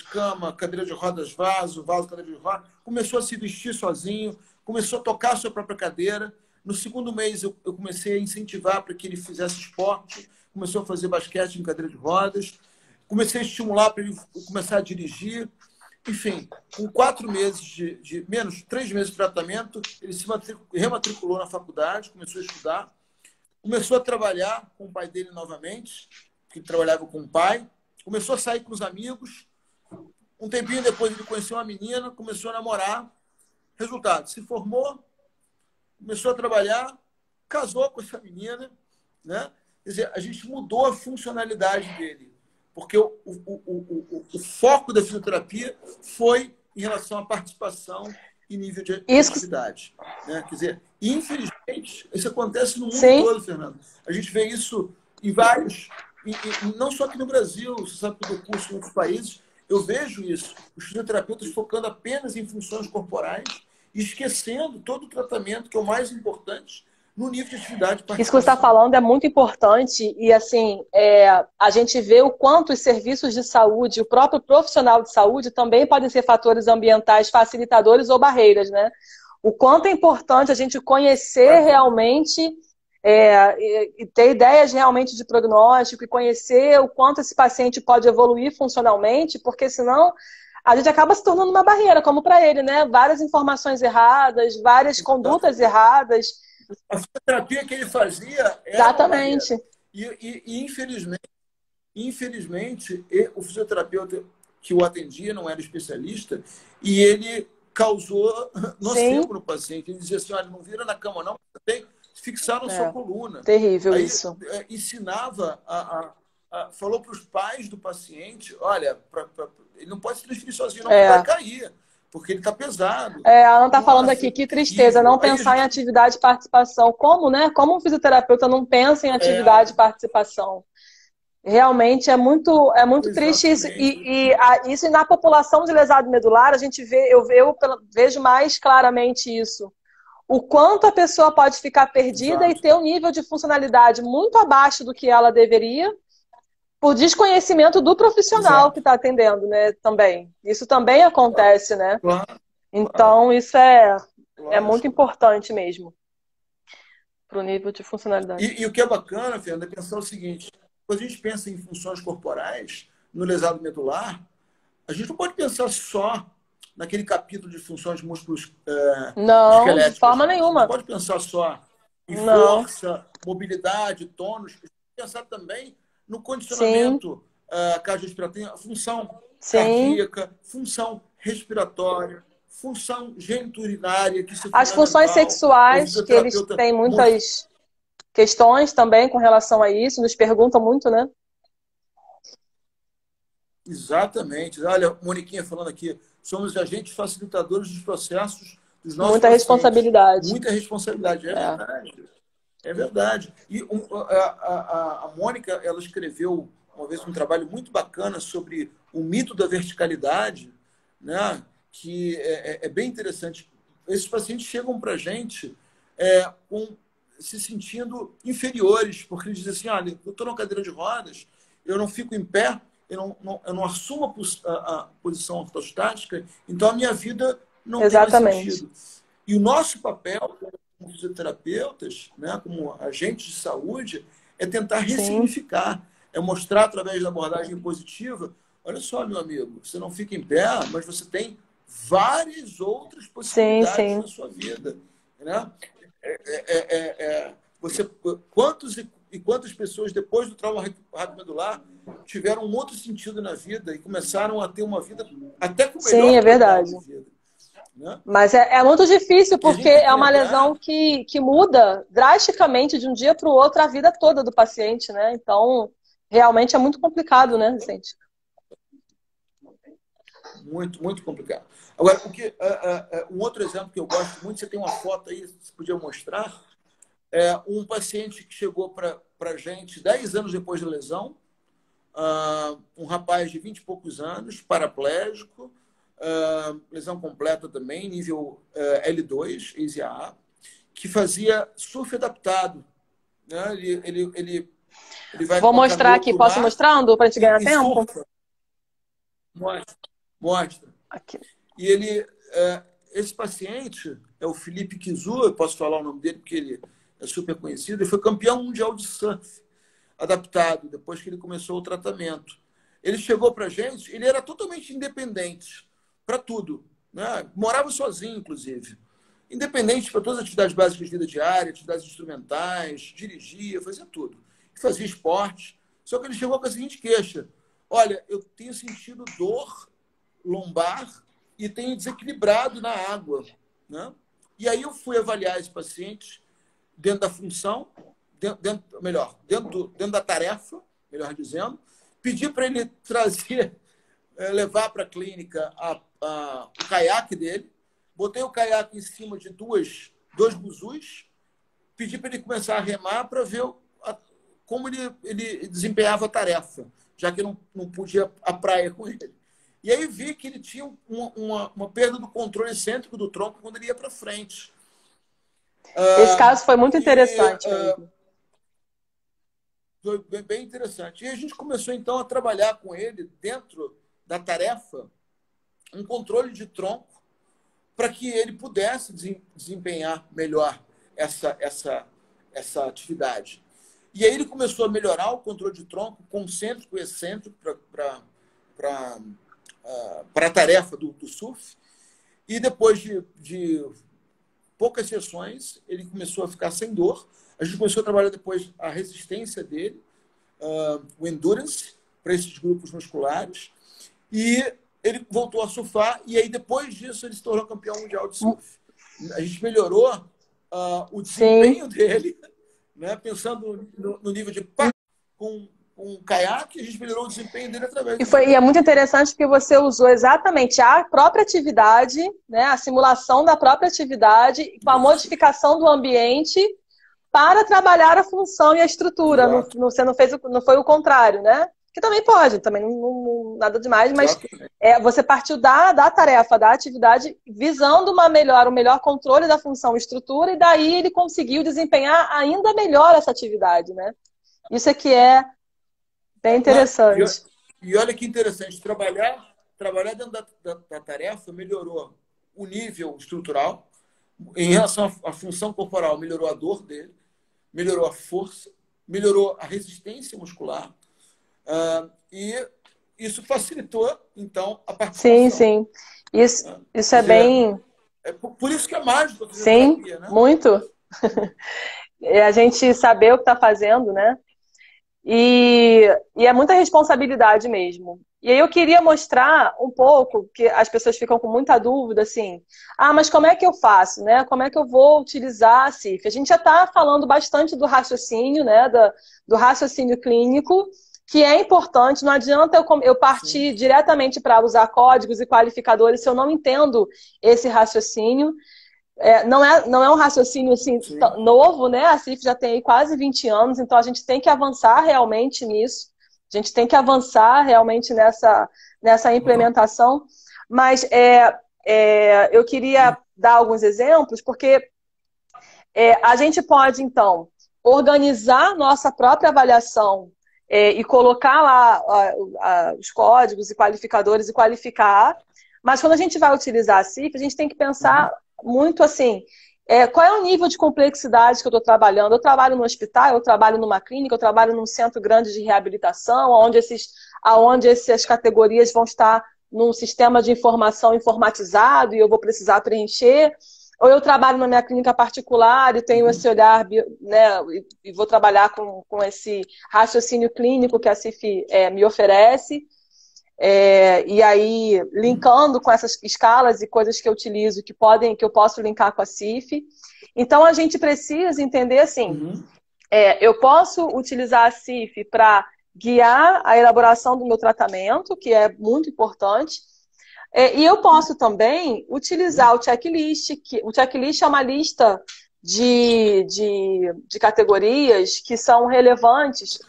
cama, cadeira de rodas, vaso, cadeira de rodas, começou a se vestir sozinho, começou a tocar a sua própria cadeira. No segundo mês, eu comecei a incentivar para que ele fizesse esporte, começou a fazer basquete em cadeira de rodas, comecei a estimular para ele começar a dirigir. Enfim, com 4 meses menos 3 meses de tratamento, ele se rematriculou na faculdade, começou a estudar, começou a trabalhar com o pai dele novamente, que trabalhava com o pai, começou a sair com os amigos. Um tempinho depois ele conheceu uma menina, começou a namorar. Resultado, se formou, começou a trabalhar, casou com essa menina, né? Quer dizer, a gente mudou a funcionalidade dele. Porque o foco da fisioterapia foi em relação à participação e nível de atividade. Né? Quer dizer, infelizmente, isso acontece no mundo todo, Fernando. A gente vê isso em vários, não só aqui no Brasil, você sabe que eu dou curso em outros países, eu vejo isso. Os fisioterapeutas focando apenas em funções corporais e esquecendo todo o tratamento, que é o mais importante, no nível de atividade. Isso que você está falando é muito importante e, assim, a gente vê o quanto os serviços de saúde, o próprio profissional de saúde também podem ser fatores ambientais facilitadores ou barreiras, né? O quanto é importante a gente conhecer realmente e ter ideias realmente de prognóstico e conhecer o quanto esse paciente pode evoluir funcionalmente, porque senão a gente acaba se tornando uma barreira, como para ele, né? Várias informações erradas, várias condutas erradas. A fisioterapia que ele fazia era exatamente. E infelizmente, o fisioterapeuta que o atendia não era especialista e ele causou nocebo no paciente. Ele dizia assim, olha, não vira na cama não, você tem que fixar na sua coluna. Terrível. Aí, isso. Ensinava, falou para os pais do paciente, olha, ele não pode se transferir sozinho, não, vai cair. Porque ele está pesado. A Ana está falando aqui, que tristeza, não pensar em atividade e participação. Como, né? Como um fisioterapeuta não pensa em atividade e participação? Realmente é muito triste isso. Isso na população de lesado medular, a gente vê, eu vejo mais claramente isso. O quanto a pessoa pode ficar perdida e ter um nível de funcionalidade muito abaixo do que ela deveria, por desconhecimento do profissional que está atendendo, né? Também. Isso também acontece, né? Então, isso é muito importante mesmo para o nível de funcionalidade. E o que é bacana, Fernanda, é pensar o seguinte: quando a gente pensa em funções corporais, no lesado medular, a gente não pode pensar só naquele capítulo de funções músculos esqueléticos. De forma nenhuma. Não pode pensar só em força, mobilidade, tônus. A gente tem que pensar também no condicionamento cardiorrespiratório, função cardíaca, função respiratória, função geniturinária. As funções sexuais, que eles têm muitas questões também com relação a isso, nos perguntam muito, né? Exatamente. Olha, Moniquinha falando aqui, somos agentes facilitadores dos processos dos nossos Muita pacientes. responsabilidade. Muita responsabilidade, é verdade. É verdade. E a Mônica, ela escreveu uma vez um trabalho muito bacana sobre o mito da verticalidade, né? Que é bem interessante. Esses pacientes chegam para a gente se sentindo inferiores, porque eles dizem assim, olha, eu estou na cadeira de rodas, eu não fico em pé, eu não assumo a posição ortostática, então a minha vida não tem mais sentido. E o nosso papel como fisioterapeutas, né, como agentes de saúde, é tentar ressignificar, é mostrar através da abordagem positiva, olha só, meu amigo, você não fica em pé, mas você tem várias outras possibilidades na sua vida. Né? Quantas pessoas, depois do trauma raquimedular, tiveram um outro sentido na vida e começaram a ter uma vida até com melhor qualidade verdade. De vida. Né? Mas é muito difícil, porque é uma lesão que muda drasticamente de um dia para o outro a vida toda do paciente, né? Então, realmente é muito complicado, né, Vicente? Muito, muito complicado. Agora, um outro exemplo que eu gosto muito, você tem uma foto aí, você podia mostrar, um paciente que chegou para a gente 10 anos depois da lesão, um rapaz de 20 e poucos anos, paraplégico, lesão completa também, nível L2, Easy AA, que fazia surf adaptado. Né? Ele vai Vou com a mostrar canoa aqui. para o Posso ir mar mostrando para a gente ganhar e tempo? surfa. Mostra. Mostra. Aqui. E esse paciente é o Felipe Kizu, eu posso falar o nome dele porque ele é super conhecido, ele foi campeão mundial de surf adaptado, depois que ele começou o tratamento. Ele chegou para a gente, ele era totalmente independente para tudo. Né? Morava sozinho, inclusive. Independente para todas as atividades básicas de vida diária, atividades instrumentais, dirigia, fazia tudo. Fazia esporte. Só que ele chegou com a seguinte queixa: olha, eu tenho sentido dor lombar e tenho desequilibrado na água. Né? E aí eu fui avaliar esse paciente dentro da função, dentro da tarefa, melhor dizendo, pedi para ele trazer, levar para a clínica o caiaque dele, botei o caiaque em cima de dois buzus, pedi para ele começar a remar para ver como ele desempenhava a tarefa, já que não podia a praia com ele. E aí vi que ele tinha uma perda do controle excêntrico do tronco quando ele ia para frente. Esse caso foi muito interessante mesmo. Foi bem interessante. E a gente começou, então, a trabalhar com ele, dentro da tarefa, um controle de tronco para que ele pudesse desempenhar melhor essa atividade. E aí ele começou a melhorar o controle de tronco concêntrico e excêntrico para a tarefa do surf. E depois de poucas sessões, ele começou a ficar sem dor. A gente começou a trabalhar depois a resistência dele, o endurance, para esses grupos musculares. E ele voltou a surfar. E aí, depois disso, ele se tornou campeão mundial de surf. A gente melhorou o desempenho dele, né? Pensando no nível de com um caiaque, a gente melhorou o desempenho dele através disso. E é muito interessante porque você usou exatamente a própria atividade, né, a simulação da própria atividade, com a modificação do ambiente para trabalhar a função e a estrutura. Você não foi o contrário, né? Que também pode, também nada demais, mas você partiu da tarefa, da atividade, visando o melhor controle da função e estrutura, e daí ele conseguiu desempenhar ainda melhor essa atividade, né? Isso é que é bem interessante. E olha que interessante, trabalhar dentro da tarefa melhorou o nível estrutural, em relação à função corporal, melhorou a dor dele, melhorou a força, melhorou a resistência muscular, e isso facilitou, então, a participação. Sim. Isso é bem... É por isso que é mágico a fisioterapia, né? Muito. É a gente saber o que está fazendo, né? E é muita responsabilidade mesmo. E aí eu queria mostrar um pouco, que as pessoas ficam com muita dúvida, assim, mas como é que eu faço, né? Como é que eu vou utilizar a CIF? A gente já está falando bastante do raciocínio, né? Do raciocínio clínico, que é importante. Não adianta eu partir diretamente para usar códigos e qualificadores se eu não entendo esse raciocínio. Não é um raciocínio assim, novo, né? A CIF já tem aí quase 20 anos, então a gente tem que avançar realmente nisso. A gente tem que avançar realmente nessa implementação. Mas eu queria dar alguns exemplos, porque a gente pode, então, organizar nossa própria avaliação e colocar lá os códigos e qualificadores e qualificar. Mas quando a gente vai utilizar a CIF, a gente tem que pensar muito assim, qual é o nível de complexidade que eu estou trabalhando? Eu trabalho no hospital, eu trabalho numa clínica, eu trabalho num centro grande de reabilitação, onde essas categorias vão estar num sistema de informação informatizado e eu vou precisar preencher. Ou eu trabalho na minha clínica particular e tenho esse olhar, né, e vou trabalhar com esse raciocínio clínico que a CIF me oferece. E aí, linkando com essas escalas e coisas que eu utilizo que eu posso linkar com a CIF. Então, a gente precisa entender assim, eu posso utilizar a CIF para guiar a elaboração do meu tratamento, que é muito importante, e eu posso também utilizar o checklist, o checklist é uma lista de categorias que são relevantes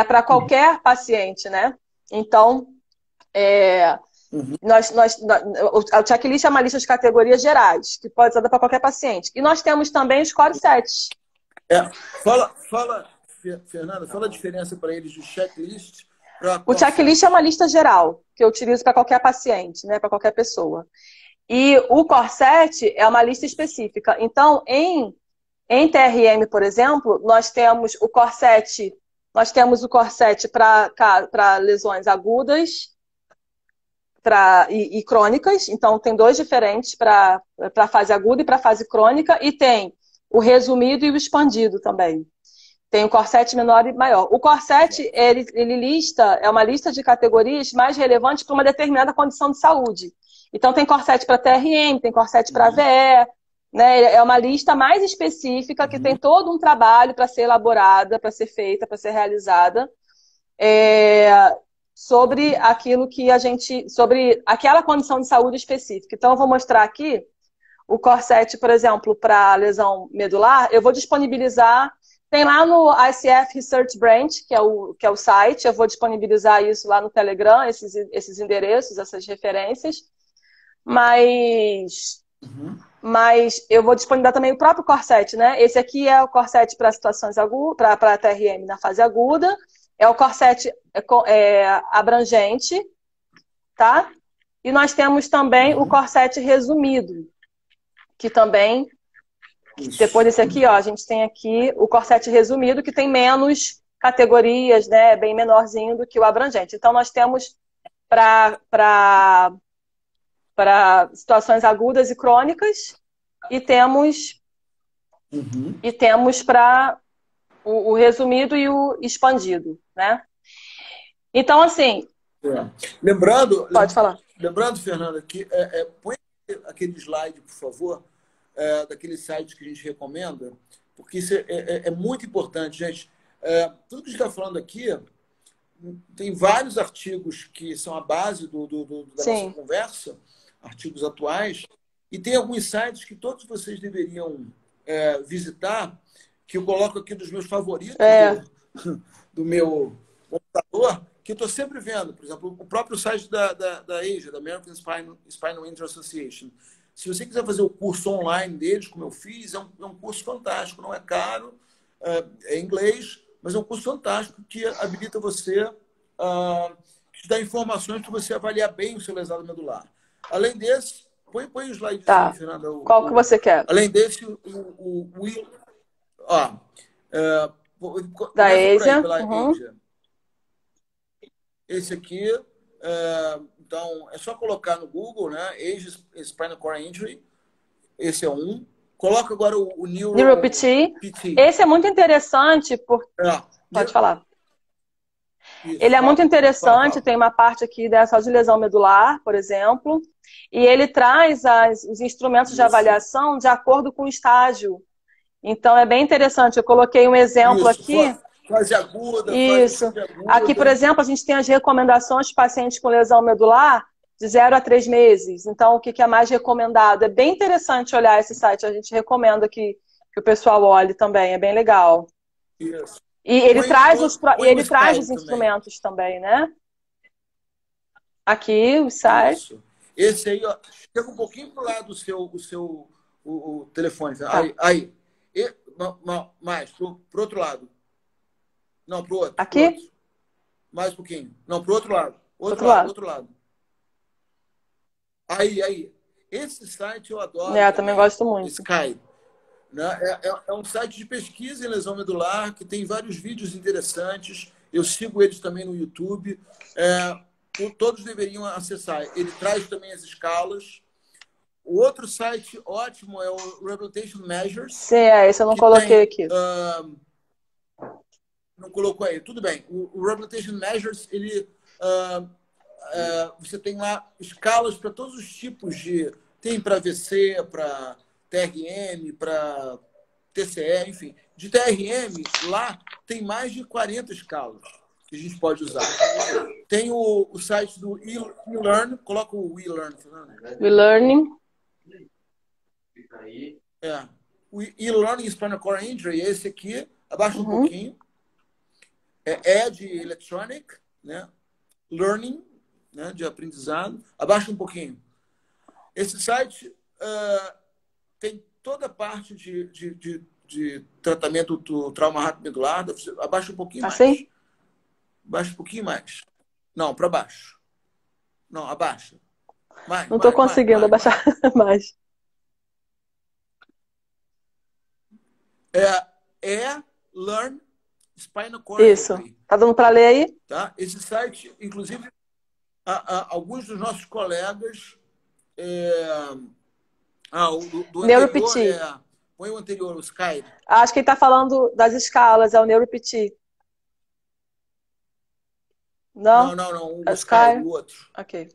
para qualquer paciente, né? Então, Uhum. O checklist é uma lista de categorias gerais, que pode ser usada para qualquer paciente. E nós temos também os core sets. Fala, Fernanda, fala a diferença para eles do checklist para O core checklist é set. uma lista geral, que eu utilizo para qualquer paciente, né, para qualquer pessoa. E o core set é uma lista específica. Então, em TRM, por exemplo, nós temos o core set para lesões agudas e crônicas. Então, tem dois diferentes para a fase aguda e para a fase crônica. E tem o resumido e o expandido também. Tem o core set menor e maior. O core set, ele lista, é uma lista de categorias mais relevantes para uma determinada condição de saúde. Então, tem core set para TRM, tem core set para AVE, né? É uma lista mais específica que tem todo um trabalho para ser elaborada, para ser feita, para ser realizada, sobre aquilo que sobre aquela condição de saúde específica. Então, eu vou mostrar aqui o core set, por exemplo, para lesão medular, eu vou disponibilizar. Tem lá no ICF Research Branch, que é o site, eu vou disponibilizar isso lá no Telegram, esses endereços, essas referências. Mas eu vou disponibilizar também o próprio core set, né? Esse aqui é o core set para situações agudas, para TRM na fase aguda. É o core set abrangente, tá? E nós temos também o core set resumido, que também, depois desse aqui, ó, a gente tem aqui o core set resumido, que tem menos categorias, né? Bem menorzinho do que o abrangente. Então, nós temos para situações agudas e crônicas e temos para o resumido e o expandido, né? Então, assim... Pode falar. Lembrando, Fernanda, que põe aquele slide, por favor, daquele site que a gente recomenda, porque isso é muito importante, gente. Tudo que a gente está falando aqui, tem vários artigos que são a base da nossa conversa, artigos atuais, e tem alguns sites que todos vocês deveriam visitar, que eu coloco aqui dos meus favoritos do meu computador, que eu estou sempre vendo. Por exemplo, o próprio site da ASIA, da American Spinal Injury Association. Se você quiser fazer o curso online deles, como eu fiz, é um curso fantástico, não é caro, é inglês, mas é um curso fantástico que habilita você te dá informações para você avaliar bem o seu lesado medular. Além desse, põe o slide, Fernanda. Qual que você quer? Além desse, da ASIA. Esse aqui, então, é só colocar no Google, né? ASIA Spinal Cord Injury. Esse é um. Coloca agora o NeuroPT. Esse é muito interessante. Pode falar. Ele é muito interessante, tem uma parte aqui dessa de lesão medular, por exemplo, e ele traz os instrumentos de avaliação de acordo com o estágio. Então, é bem interessante. Eu coloquei um exemplo aqui. Fase aguda, Isso. Fase aguda. Aqui, por exemplo, a gente tem as recomendações de pacientes com lesão medular de 0 a 3 meses. Então, o que é mais recomendado? É bem interessante olhar esse site. A gente recomenda que o pessoal olhe também. É bem legal. Isso. E ele traz os instrumentos também, né? Aqui, o site. Isso. Esse aí, ó, chega um pouquinho pro lado o telefone. Tá. Aí. Mais, pro outro lado. Não, pro outro. Aqui? Pro outro. Mais um pouquinho. Não, pro outro lado. Outro lado. Aí. Esse site eu adoro. Eu também gosto muito. Sky. É um site de pesquisa em lesão medular que tem vários vídeos interessantes. Eu sigo eles também no YouTube. Todos deveriam acessar. Ele traz também as escalas. O outro site ótimo é o Rehabilitation Measures. Sim, esse eu não coloquei aqui. Não colocou aí. Tudo bem. O Rehabilitation Measures, você tem lá escalas para todos os tipos de... Tem para AVC, para TRM, para TCE, enfim. De TRM, lá tem mais de 40 escalas que a gente pode usar. Tem o site do eLearn. Coloca o eLearn. eLearning. O eLearning Spinal Cord Injury, esse aqui, abaixa um pouquinho. É Edge Electronic, né? Learning, né, de aprendizado. Abaixa um pouquinho. Esse site tem toda a parte de tratamento do trauma rápido medular. Abaixa um pouquinho mais. Assim? Abaixa um pouquinho mais. Não, para baixo. Não, abaixa. Não estou conseguindo abaixar mais. Learn Spinal Cord Isso. Injury. Tá dando para ler aí? Tá? Esse site, inclusive, alguns dos nossos colegas... do anterior põe o anterior, o Sky. Acho que ele está falando das escalas, é o NeuroPT. Não? Não, é o Sky, o outro. Ok.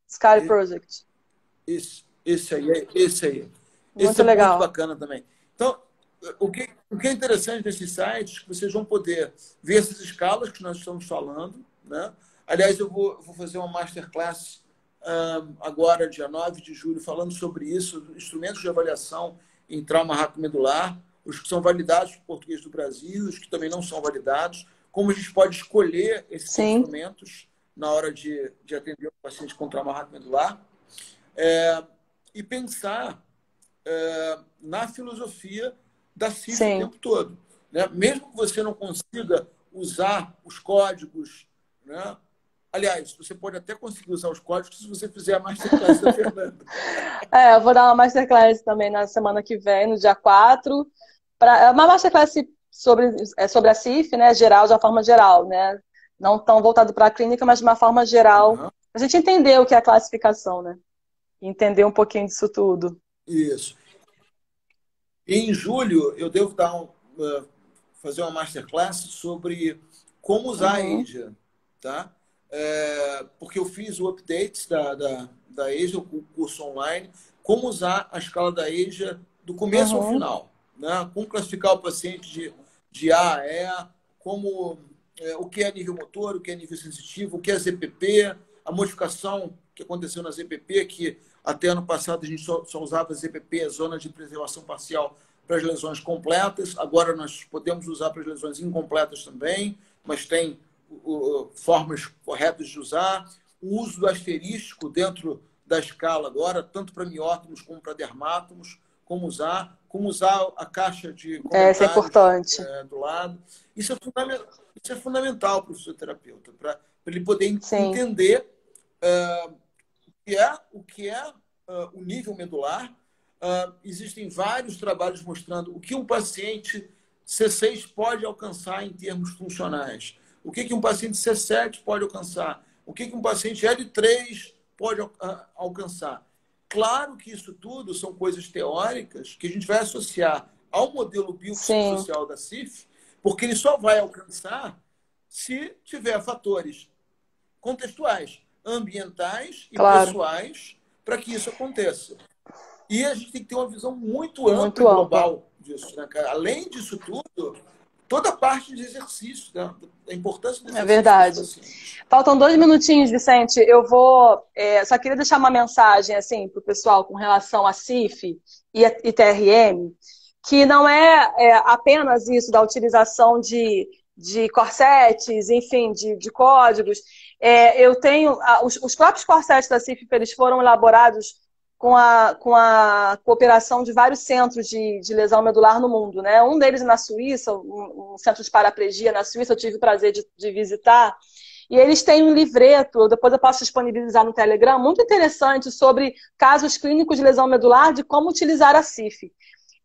Sky Project. Esse aí. Muito esse é legal. muito bacana também. Então, o que é interessante desses sites é que vocês vão poder ver essas escalas que nós estamos falando, né? Aliás, eu vou fazer uma masterclass agora, dia 9 de julho, falando sobre isso, instrumentos de avaliação em trauma rápido-medular, os que são validados por português do Brasil, os que também não são validados, como a gente pode escolher esses instrumentos na hora de atender o paciente com trauma rápido-medular, e pensar na filosofia da CIF o tempo todo. Né? Mesmo que você não consiga usar os códigos, né? Aliás, você pode até conseguir usar os códigos se você fizer a Masterclass da Fernanda. Eu vou dar uma Masterclass também na semana que vem, no dia 4. Uma Masterclass sobre a CIF, né, geral, de uma forma geral. Né? Não tão voltado para a clínica, mas de uma forma geral. A gente entender o que é a classificação, né? Entender um pouquinho disso tudo. Isso. E em julho, eu devo fazer uma Masterclass sobre como usar a EJA, tá? Porque eu fiz o update da EJA, o curso online, como usar a escala da EJA do começo ao final, né? Como classificar o paciente de A a E, o que é nível motor, o que é nível sensitivo, o que é ZPP, a modificação que aconteceu na ZPP, que até ano passado a gente só usava a ZPP, a zona de preservação parcial, para as lesões completas. Agora nós podemos usar para as lesões incompletas também, mas tem formas corretas de usar. O uso do asterístico dentro da escala agora, tanto para miótomos como para dermátomos, como usar a caixa de comentários isso é importante. Do lado. Isso é fundamental para o fisioterapeuta, para ele poder entender o que é o nível medular. Existem vários trabalhos mostrando o que um paciente C6 pode alcançar em termos funcionais. O que um paciente C7 pode alcançar? O que um paciente L3 pode alcançar? Claro que isso tudo são coisas teóricas que a gente vai associar ao modelo biopsicossocial da CIF, porque ele só vai alcançar se tiver fatores contextuais, ambientais e pessoais para que isso aconteça. E a gente tem que ter uma visão muito ampla e global disso, né, cara? Além disso tudo, toda a parte de exercício, né? A importância do exercício. É verdade. Faltam 2 minutinhos, Vicente. Eu vou... só queria deixar uma mensagem assim, para o pessoal com relação a CIF e TRM, que não é apenas isso da utilização de corsetes, enfim, de códigos. Eu tenho... Os próprios corsetes da CIF, eles foram elaborados com a cooperação de vários centros de lesão medular no mundo, né? Um deles na Suíça, um centro de paraplegia na Suíça, eu tive o prazer de visitar, e eles têm um livreto, depois eu posso disponibilizar no Telegram, muito interessante sobre casos clínicos de lesão medular, de como utilizar a CIF.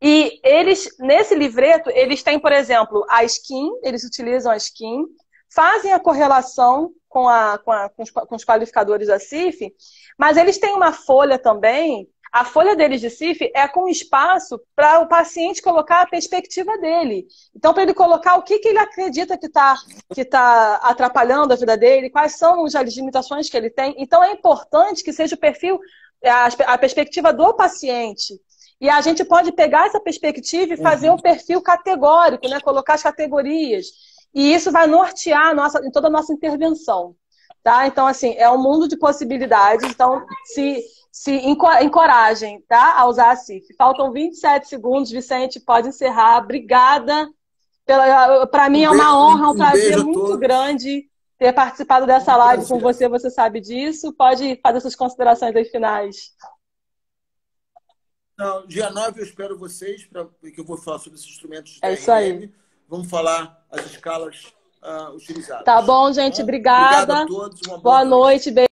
E eles, nesse livreto, eles têm, por exemplo, a skin, eles utilizam a skin, fazem a correlação com os qualificadores da CIF, mas eles têm uma folha também, a folha deles de CIF é com espaço para o paciente colocar a perspectiva dele. Então, para ele colocar o que ele acredita que está atrapalhando a vida dele, quais são as limitações que ele tem. Então, é importante que seja o perfil, a perspectiva do paciente. E a gente pode pegar essa perspectiva e fazer um perfil categórico, né? Colocar as categorias. E isso vai nortear em toda a nossa intervenção. Tá? Então, assim, é um mundo de possibilidades. Então, se encorajem, tá? A usar a CIF. Faltam 27 segundos, Vicente, pode encerrar. Obrigada. Para mim é uma honra, um prazer muito grande ter participado dessa Um live com prazer. você sabe disso. Pode fazer suas considerações aí finais. Não, dia 9 eu espero vocês, que eu vou falar sobre esses instrumentos de É isso aí. TRM. Vamos falar as escalas Tá utilizadas. bom, Tá gente? bom? Obrigado a Obrigada. todos, uma boa Boa noite. noite. Beijo.